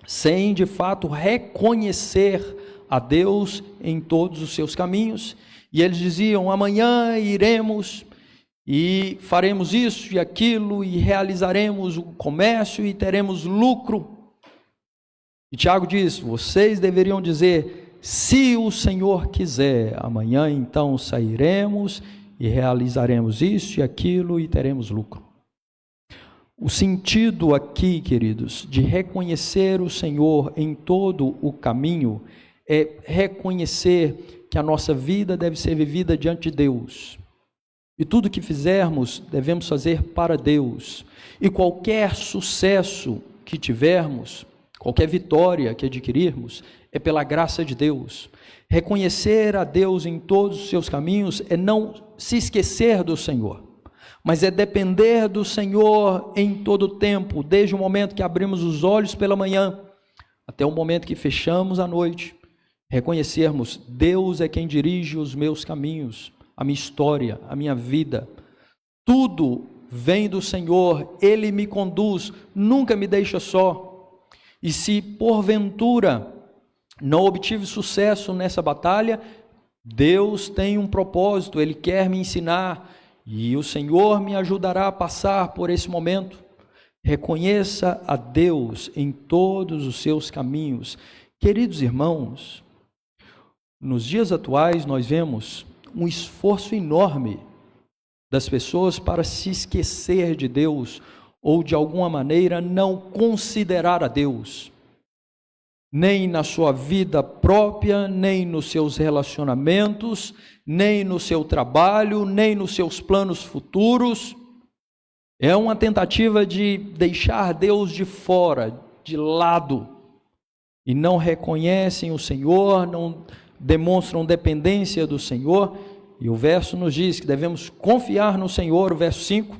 sem de fato reconhecer a Deus em todos os seus caminhos. E eles diziam: amanhã iremos e faremos isso e aquilo e realizaremos o comércio e teremos lucro. E Tiago diz: vocês deveriam dizer, se o Senhor quiser, amanhã então sairemos e realizaremos isso e aquilo e teremos lucro. O sentido aqui, queridos, de reconhecer o Senhor em todo o caminho é reconhecer que a nossa vida deve ser vivida diante de Deus. E tudo que fizermos, devemos fazer para Deus. E qualquer sucesso que tivermos, qualquer vitória que adquirirmos, é pela graça de Deus. Reconhecer a Deus em todos os seus caminhos é não se esquecer do Senhor, mas é depender do Senhor em todo o tempo, desde o momento que abrimos os olhos pela manhã, até o momento que fechamos a noite. Reconhecermos: Deus é quem dirige os meus caminhos, a minha história, a minha vida. Tudo vem do Senhor, Ele me conduz, nunca me deixa só. E se porventura não obtive sucesso nessa batalha, Deus tem um propósito, Ele quer me ensinar, e o Senhor me ajudará a passar por esse momento. Reconheça a Deus em todos os seus caminhos. Queridos irmãos, nos dias atuais nós vemos um esforço enorme das pessoas para se esquecer de Deus, ou de alguma maneira não considerar a Deus, nem na sua vida própria, nem nos seus relacionamentos, nem no seu trabalho, nem nos seus planos futuros. É uma tentativa de deixar Deus de fora, de lado, e não reconhecem o Senhor, não demonstram dependência do Senhor. E o verso nos diz que devemos confiar no Senhor, o verso 5,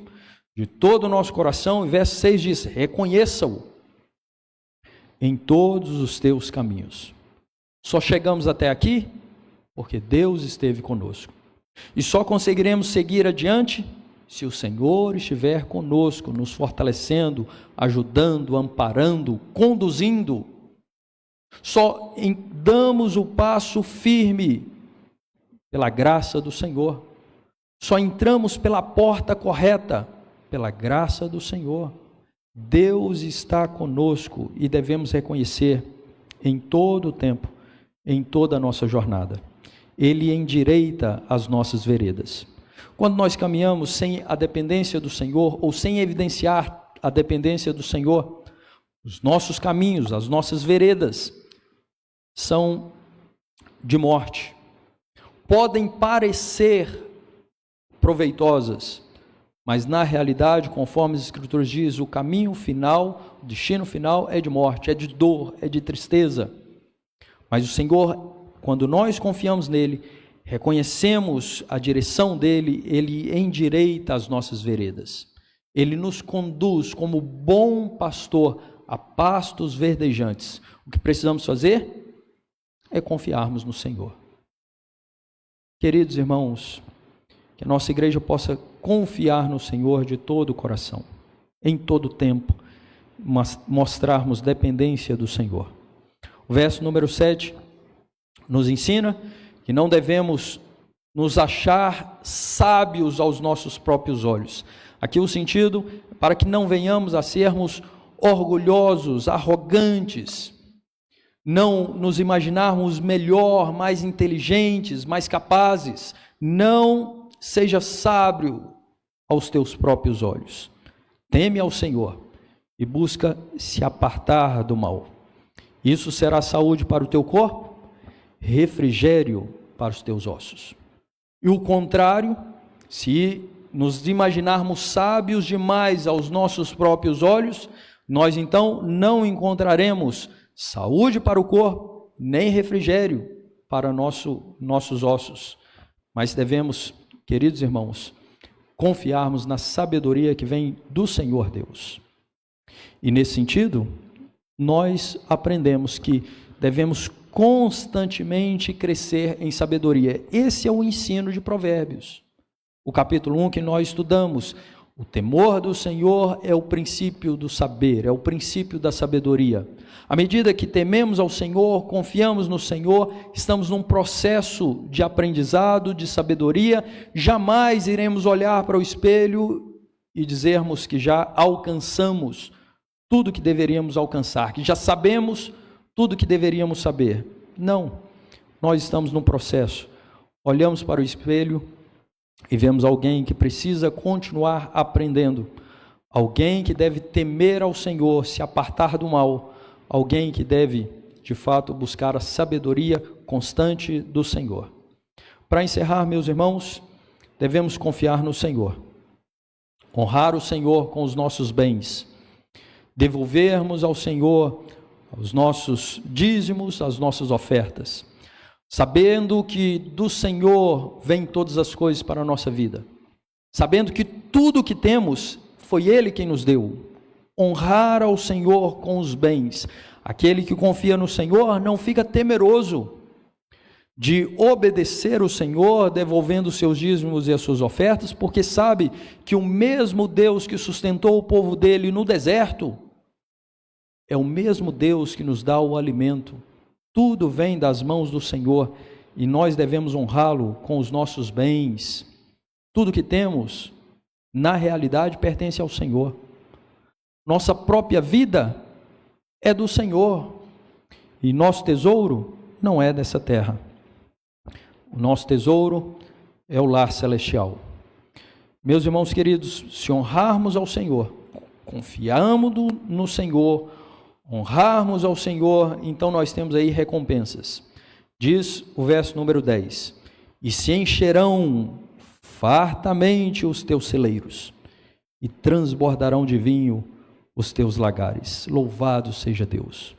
de todo o nosso coração, e o verso 6 diz: reconheça-o em todos os teus caminhos. Só chegamos até aqui porque Deus esteve conosco, e só conseguiremos seguir adiante se o Senhor estiver conosco, nos fortalecendo, ajudando, amparando, conduzindo. Só damos o passo firme pela graça do Senhor. Só entramos pela porta correta, pela graça do Senhor. Deus está conosco e devemos reconhecer em todo o tempo, em toda a nossa jornada. Ele endireita as nossas veredas. Quando nós caminhamos sem a dependência do Senhor, ou sem evidenciar a dependência do Senhor, os nossos caminhos, as nossas veredas, são de morte. Podem parecer proveitosas, mas na realidade, conforme as Escrituras dizem, o caminho final, o destino final é de morte, é de dor, é de tristeza. Mas o Senhor, quando nós confiamos nele, reconhecemos a direção dele, ele endireita as nossas veredas. Ele nos conduz como bom pastor a pastos verdejantes. O que precisamos fazer é confiarmos no Senhor. Queridos irmãos, que a nossa igreja possa confiar no Senhor de todo o coração, em todo o tempo, mostrarmos dependência do Senhor. O verso número 7 nos ensina que não devemos nos achar sábios aos nossos próprios olhos. Aqui o sentido para que não venhamos a sermos orgulhosos, arrogantes, não nos imaginarmos melhor, mais inteligentes, mais capazes. Não seja sábio aos teus próprios olhos. Teme ao Senhor e busca se apartar do mal. Isso será saúde para o teu corpo, refrigério para os teus ossos. E o contrário, se nos imaginarmos sábios demais aos nossos próprios olhos, nós então não encontraremos saúde para o corpo, nem refrigério para nossos ossos. Mas devemos, queridos irmãos, confiarmos na sabedoria que vem do Senhor Deus. E nesse sentido, nós aprendemos que devemos constantemente crescer em sabedoria. Esse é o ensino de Provérbios. O capítulo 1 que nós estudamos, o temor do Senhor é o princípio do saber, é o princípio da sabedoria. À medida que tememos ao Senhor, confiamos no Senhor, estamos num processo de aprendizado, de sabedoria. Jamais iremos olhar para o espelho e dizermos que já alcançamos tudo que deveríamos alcançar, que já sabemos tudo que deveríamos saber. Não, nós estamos num processo. Olhamos para o espelho e vemos alguém que precisa continuar aprendendo, alguém que deve temer ao Senhor, se apartar do mal, alguém que deve, de fato, buscar a sabedoria constante do Senhor. Para encerrar, meus irmãos, devemos confiar no Senhor, honrar o Senhor com os nossos bens, devolvermos ao Senhor os nossos dízimos, as nossas ofertas, sabendo que do Senhor vêm todas as coisas para a nossa vida, sabendo que tudo o que temos foi Ele quem nos deu. Honrar ao Senhor com os bens. Aquele que confia no Senhor não fica temeroso de obedecer o Senhor, devolvendo os seus dízimos e as suas ofertas, porque sabe que o mesmo Deus que sustentou o povo dele no deserto é o mesmo Deus que nos dá o alimento. Tudo vem das mãos do Senhor e nós devemos honrá-lo com os nossos bens. Tudo que temos, na realidade, pertence ao Senhor. Nossa própria vida é do Senhor e nosso tesouro não é dessa terra. O nosso tesouro é o lar celestial. Meus irmãos queridos, se honrarmos ao Senhor, confiarmos no Senhor, honrarmos ao Senhor, então nós temos aí recompensas. Diz o verso número 10: e se encherão fartamente os teus celeiros, e transbordarão de vinho os teus lagares. Louvado seja Deus,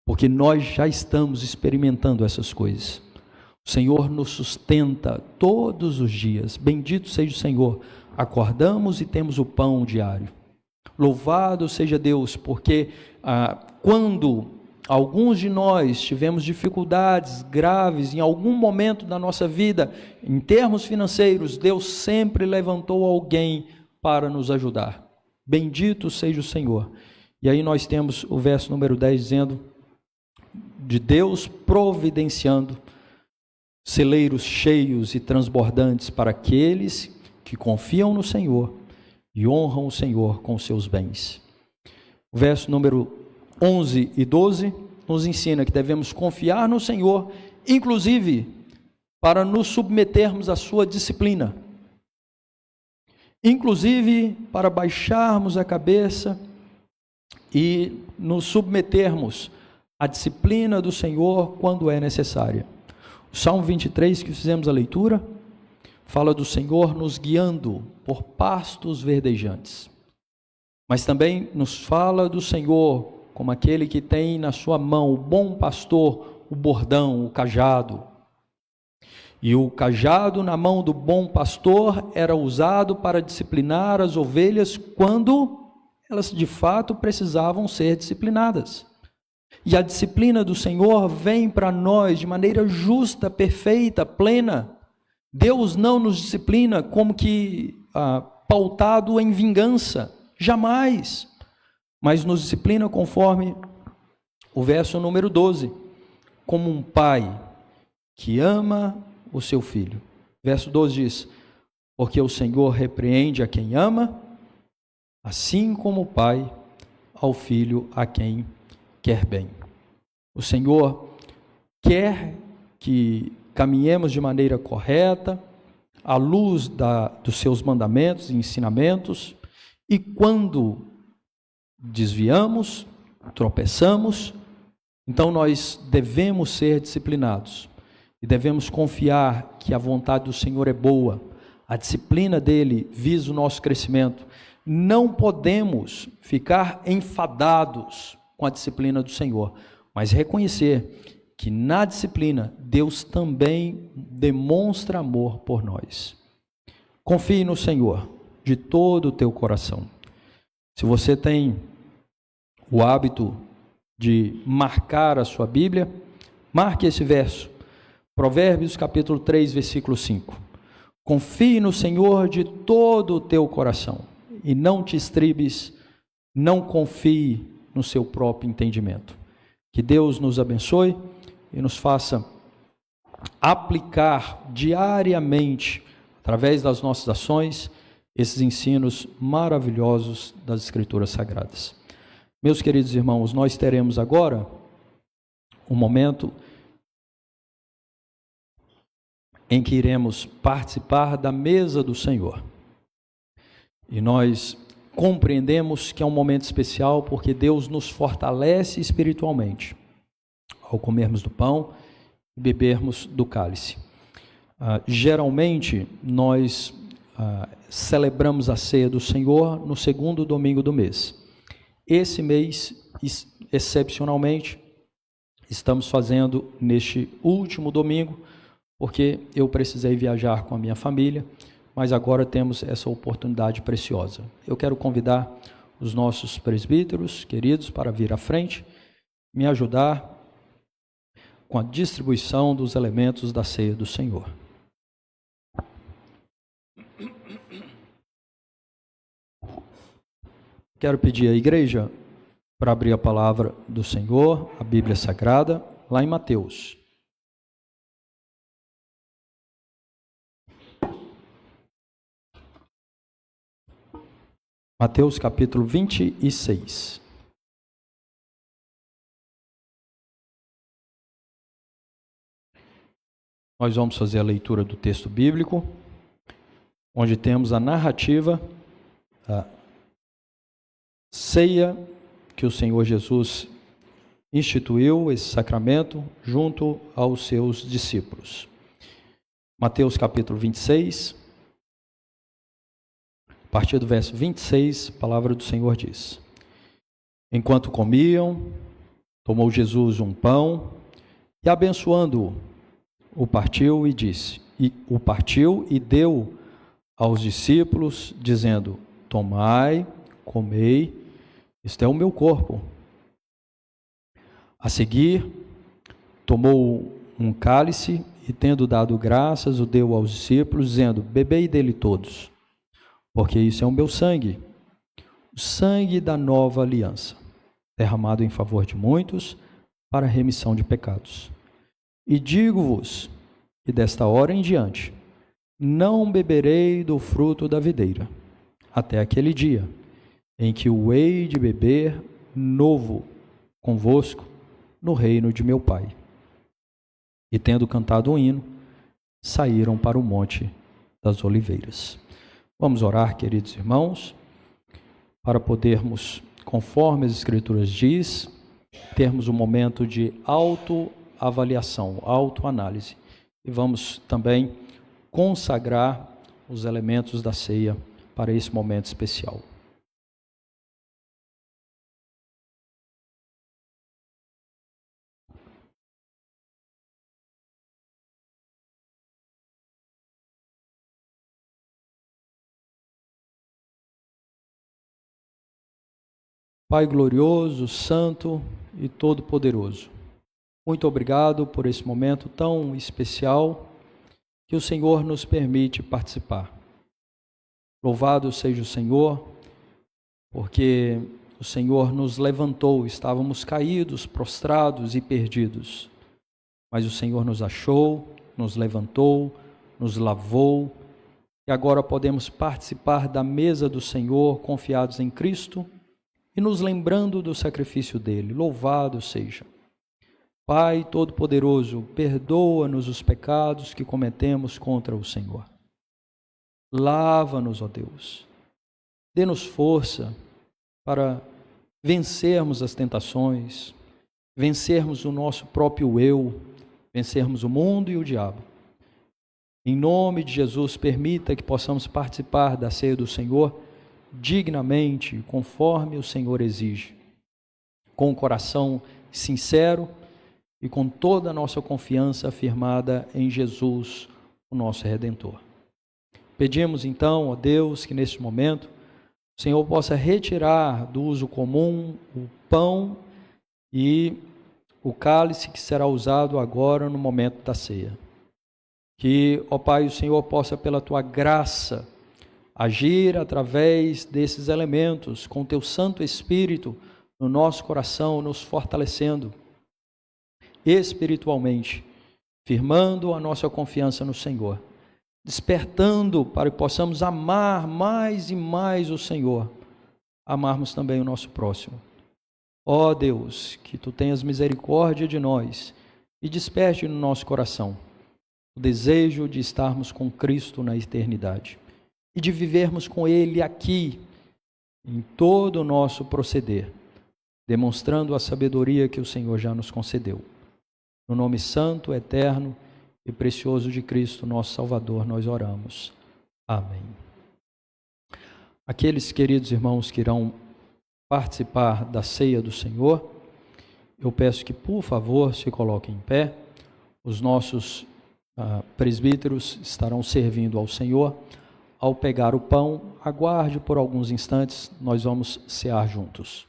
porque nós já estamos experimentando essas coisas. O Senhor nos sustenta todos os dias. Bendito seja o Senhor. Acordamos e temos o pão diário. Louvado seja Deus, porque quando alguns de nós tivemos dificuldades graves em algum momento da nossa vida, em termos financeiros, Deus sempre levantou alguém para nos ajudar. Bendito seja o Senhor. E aí nós temos o verso número 10 dizendo de Deus providenciando celeiros cheios e transbordantes para aqueles que confiam no Senhor e honram o Senhor com seus bens. O verso número 11 e 12 nos ensina que devemos confiar no Senhor, inclusive para nos submetermos à sua disciplina, inclusive para baixarmos a cabeça e nos submetermos à disciplina do Senhor quando é necessária. O Salmo 23, que fizemos a leitura, fala do Senhor nos guiando por pastos verdejantes, mas também nos fala do Senhor como aquele que tem na sua mão o bom pastor, o bordão, o cajado. E o cajado na mão do bom pastor era usado para disciplinar as ovelhas quando elas de fato precisavam ser disciplinadas. E a disciplina do Senhor vem para nós de maneira justa, perfeita, plena. Deus não nos disciplina como que pautado em vingança, jamais. Mas nos disciplina conforme o verso número 12, como um pai que ama o seu filho. Verso 12 diz: porque o Senhor repreende a quem ama, assim como o pai ao filho a quem quer bem. O Senhor quer que caminhemos de maneira correta, à luz dos seus mandamentos e ensinamentos, e quando desviamos, tropeçamos, então nós devemos ser disciplinados e devemos confiar que a vontade do Senhor é boa, a disciplina dele visa o nosso crescimento. Não podemos ficar enfadados com a disciplina do Senhor, mas reconhecer que na disciplina Deus também demonstra amor por nós. Confie no Senhor de todo o teu coração. Se você tem o hábito de marcar a sua Bíblia, marque esse verso, Provérbios capítulo 3, versículo 5. Confie no Senhor de todo o teu coração e não te estribes, não confie no seu próprio entendimento. Que Deus nos abençoe e nos faça aplicar diariamente, através das nossas ações, esses ensinos maravilhosos das Escrituras Sagradas. Meus queridos irmãos, nós teremos agora um momento em que iremos participar da mesa do Senhor. E nós compreendemos que é um momento especial porque Deus nos fortalece espiritualmente ao comermos do pão e bebermos do cálice. Geralmente nós celebramos a ceia do Senhor no segundo domingo do mês. Esse mês, excepcionalmente, estamos fazendo neste último domingo, porque eu precisei viajar com a minha família, mas agora temos essa oportunidade preciosa. Eu quero convidar os nossos presbíteros queridos para vir à frente, me ajudar com a distribuição dos elementos da ceia do Senhor. Quero pedir à igreja para abrir a palavra do Senhor, a Bíblia Sagrada, lá em Mateus. Mateus capítulo 26. Nós vamos fazer a leitura do texto bíblico, onde temos a narrativa da ceia que o Senhor Jesus instituiu, esse sacramento, junto aos seus discípulos. Mateus capítulo 26, a partir do verso 26, a palavra do Senhor diz: Enquanto comiam, tomou Jesus um pão e, abençoando-o, o partiu e deu aos discípulos, dizendo: Tomai, comei, este é o meu corpo. A seguir, tomou um cálice e, tendo dado graças, o deu aos discípulos, dizendo: Bebei dele todos, porque isso é o meu sangue, o sangue da nova aliança, derramado em favor de muitos, para a remissão de pecados. E digo-vos que desta hora em diante não beberei do fruto da videira, até aquele dia em que o hei de beber novo convosco no reino de meu Pai. E tendo cantado um hino, saíram para o Monte das Oliveiras. Vamos orar, queridos irmãos, para podermos, conforme as Escrituras diz, termos um momento de autoavaliação, autoanálise. E vamos também consagrar os elementos da ceia para esse momento especial. Pai glorioso, santo e todo-poderoso, muito obrigado por esse momento tão especial que o Senhor nos permite participar. Louvado seja o Senhor, porque o Senhor nos levantou, estávamos caídos, prostrados e perdidos, mas o Senhor nos achou, nos levantou, nos lavou, e agora podemos participar da mesa do Senhor, confiados em Cristo, e nos lembrando do sacrifício dele. Louvado seja. Pai Todo-Poderoso, perdoa-nos os pecados que cometemos contra o Senhor. Lava-nos, ó Deus. Dê-nos força para vencermos as tentações, vencermos o nosso próprio eu, vencermos o mundo e o diabo. Em nome de Jesus, permita que possamos participar da ceia do Senhor dignamente, conforme o Senhor exige, com o coração sincero e com toda a nossa confiança afirmada em Jesus, o nosso Redentor. Pedimos então, ó Deus, que neste momento o Senhor possa retirar do uso comum o pão e o cálice que será usado agora no momento da ceia. Que, ó Pai, o Senhor possa, pela Tua graça, agir através desses elementos, com Teu Santo Espírito no nosso coração, nos fortalecendo espiritualmente, firmando a nossa confiança no Senhor, despertando para que possamos amar mais e mais o Senhor, amarmos também o nosso próximo. Ó Deus, que Tu tenhas misericórdia de nós e desperte no nosso coração o desejo de estarmos com Cristo na eternidade e de vivermos com Ele aqui, em todo o nosso proceder, demonstrando a sabedoria que o Senhor já nos concedeu. No nome santo, eterno e precioso de Cristo, nosso Salvador, nós oramos. Amém. Aqueles queridos irmãos que irão participar da ceia do Senhor, eu peço que, por favor, se coloquem em pé. Os nossos presbíteros estarão servindo ao Senhor. Ao pegar o pão, aguarde por alguns instantes, nós vamos cear juntos.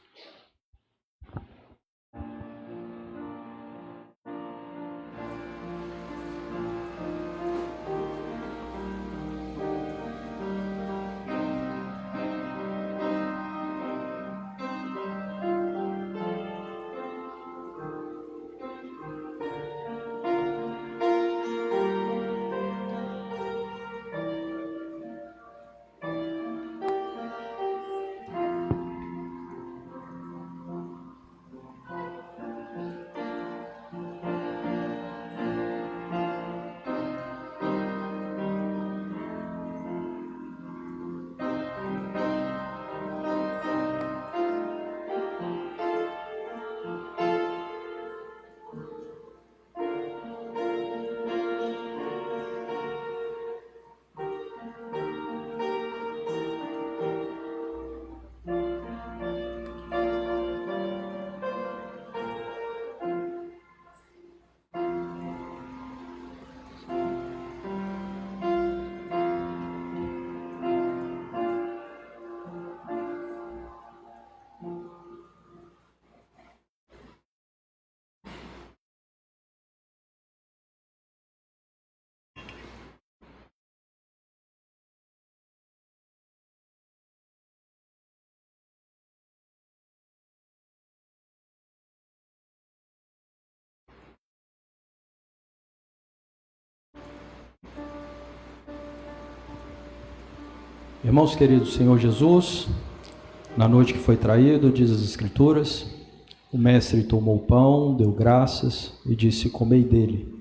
Irmãos queridos, Senhor Jesus, na noite que foi traído, diz as Escrituras, o mestre tomou o pão, deu graças e disse: comei dele.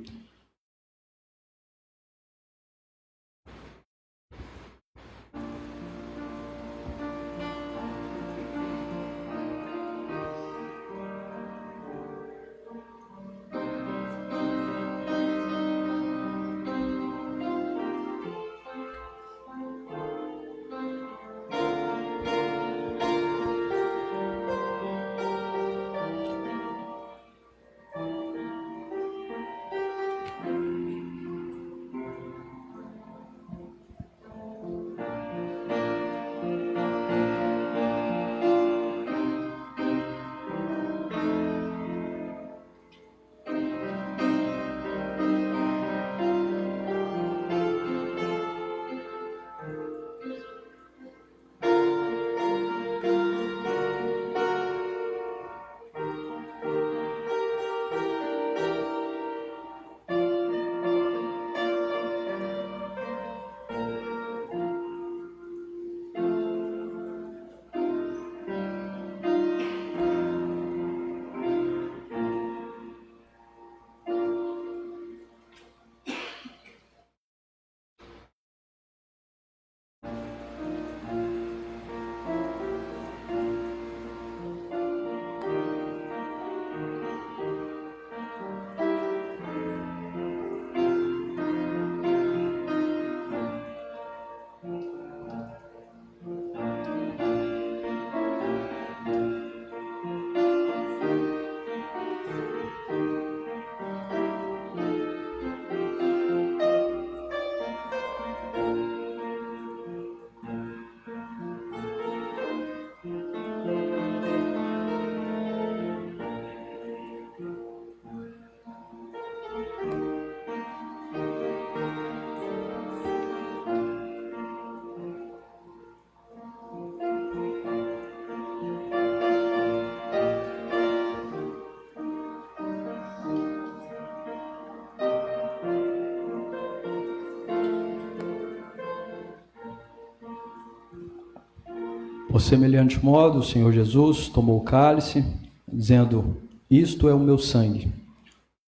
Por semelhante modo, o Senhor Jesus tomou o cálice, dizendo: isto é o meu sangue,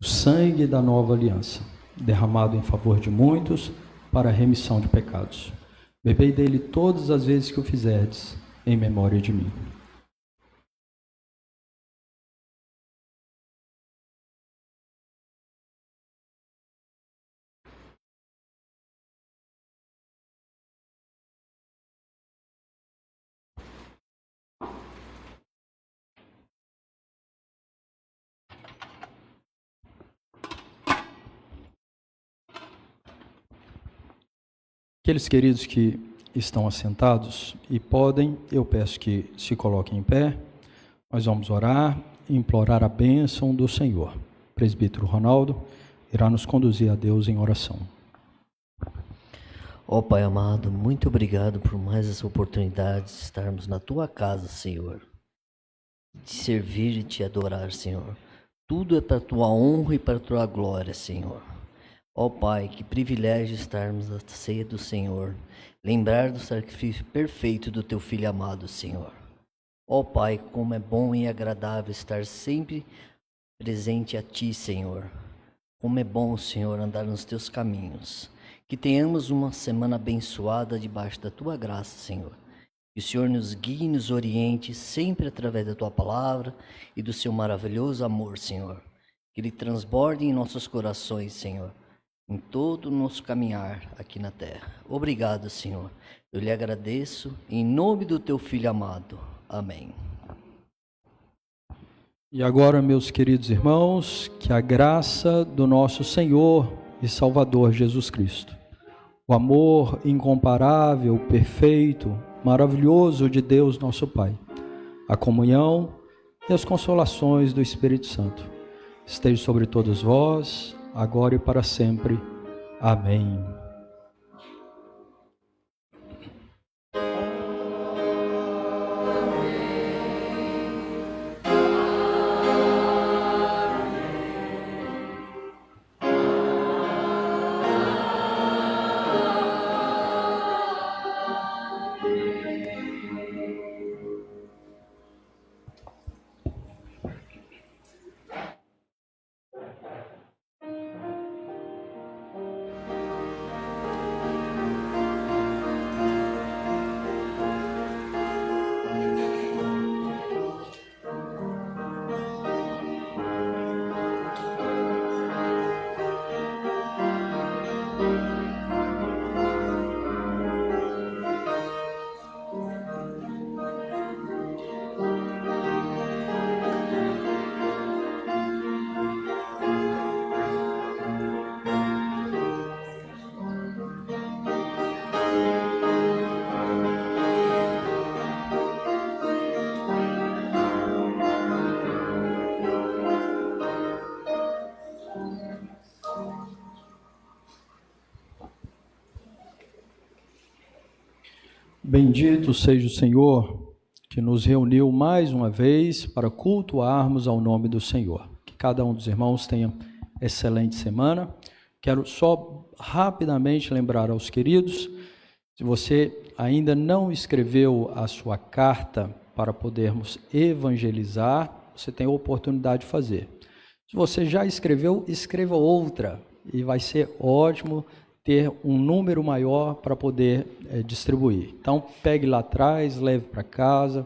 o sangue da nova aliança, derramado em favor de muitos para a remissão de pecados. Bebei dele todas as vezes que o fizerdes, em memória de mim. Aqueles queridos que estão assentados e podem, eu peço que se coloquem em pé. Nós vamos orar e implorar a bênção do Senhor. O presbítero Ronaldo irá nos conduzir a Deus em oração. Ó Pai amado, muito obrigado por mais essa oportunidade de estarmos na Tua casa, Senhor. De servir e Te adorar, Senhor. Tudo é para a Tua honra e para a Tua glória, Senhor. Ó Pai, que privilégio estarmos na ceia do Senhor. Lembrar do sacrifício perfeito do Teu Filho amado, Senhor. Ó Pai, como é bom e agradável estar sempre presente a Ti, Senhor. Como é bom, Senhor, andar nos Teus caminhos. Que tenhamos uma semana abençoada debaixo da Tua graça, Senhor. Que o Senhor nos guie e nos oriente sempre através da Tua palavra e do Seu maravilhoso amor, Senhor. Que Ele transborde em nossos corações, Senhor, em todo o nosso caminhar aqui na terra. Obrigado, Senhor. Eu lhe agradeço em nome do Teu Filho amado. Amém. E agora, meus queridos irmãos, que a graça do nosso Senhor e Salvador Jesus Cristo, o amor incomparável, perfeito, maravilhoso de Deus nosso Pai, a comunhão e as consolações do Espírito Santo esteja sobre todos vós, agora e para sempre. Amém. Bendito seja o Senhor, que nos reuniu mais uma vez para cultuarmos ao nome do Senhor. Que cada um dos irmãos tenha excelente semana. Quero só rapidamente lembrar aos queridos, se você ainda não escreveu a sua carta para podermos evangelizar, você tem a oportunidade de fazer. Se você já escreveu, escreva outra, e vai ser ótimo ter um número maior para poder distribuir. Então, pegue lá atrás, leve para casa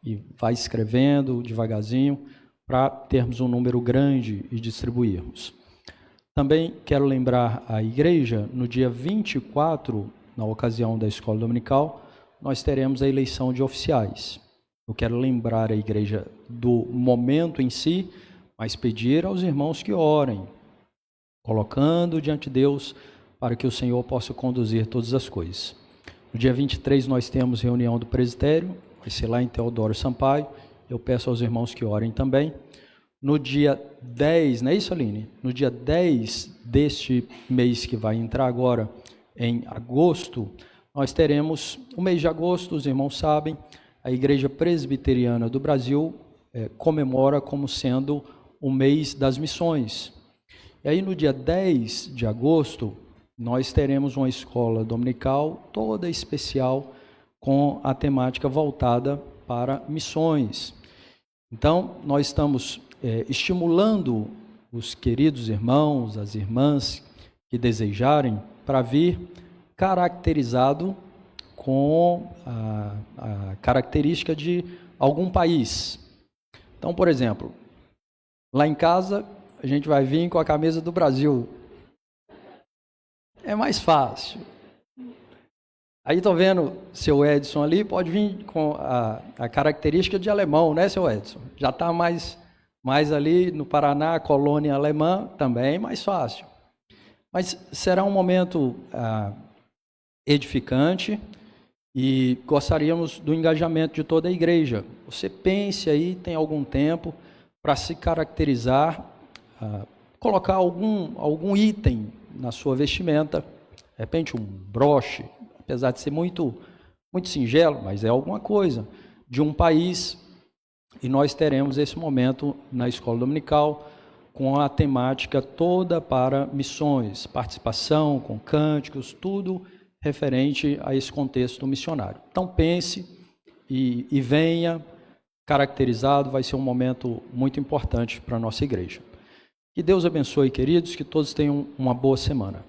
e vai escrevendo devagarzinho para termos um número grande e distribuirmos. Também quero lembrar a igreja, no dia 24, na ocasião da escola dominical, nós teremos a eleição de oficiais. Eu quero lembrar a igreja do momento em si, mas pedir aos irmãos que orem, colocando diante de Deus para que o Senhor possa conduzir todas as coisas. No dia 23 nós temos reunião do presbitério, vai ser lá em Teodoro Sampaio, eu peço aos irmãos que orem também. No dia 10, não é isso, Aline? No dia 10 deste mês que vai entrar agora, em agosto, nós teremos, o mês de agosto, os irmãos sabem, a Igreja Presbiteriana do Brasil comemora como sendo o mês das missões. E aí no dia 10 de agosto, nós teremos uma escola dominical toda especial com a temática voltada para missões. Então, nós estamos estimulando os queridos irmãos, as irmãs que desejarem para vir caracterizado com a característica de algum país. Então, por exemplo, lá em casa a gente vai vir com a camisa do Brasil. É mais fácil. Aí estou vendo seu Edson ali, pode vir com a característica de alemão, né, seu Edson? Já está mais ali no Paraná, colônia alemã, também mais fácil. Mas será um momento edificante e gostaríamos do engajamento de toda a igreja. Você pense aí, tem algum tempo para se caracterizar, colocar algum item na sua vestimenta, de repente um broche, apesar de ser muito singelo, mas é alguma coisa, de um país, e nós teremos esse momento na escola dominical, com a temática toda para missões, participação, com cânticos, tudo referente a esse contexto missionário. Então pense e venha caracterizado, vai ser um momento muito importante para a nossa igreja. Que Deus abençoe, queridos, que todos tenham uma boa semana.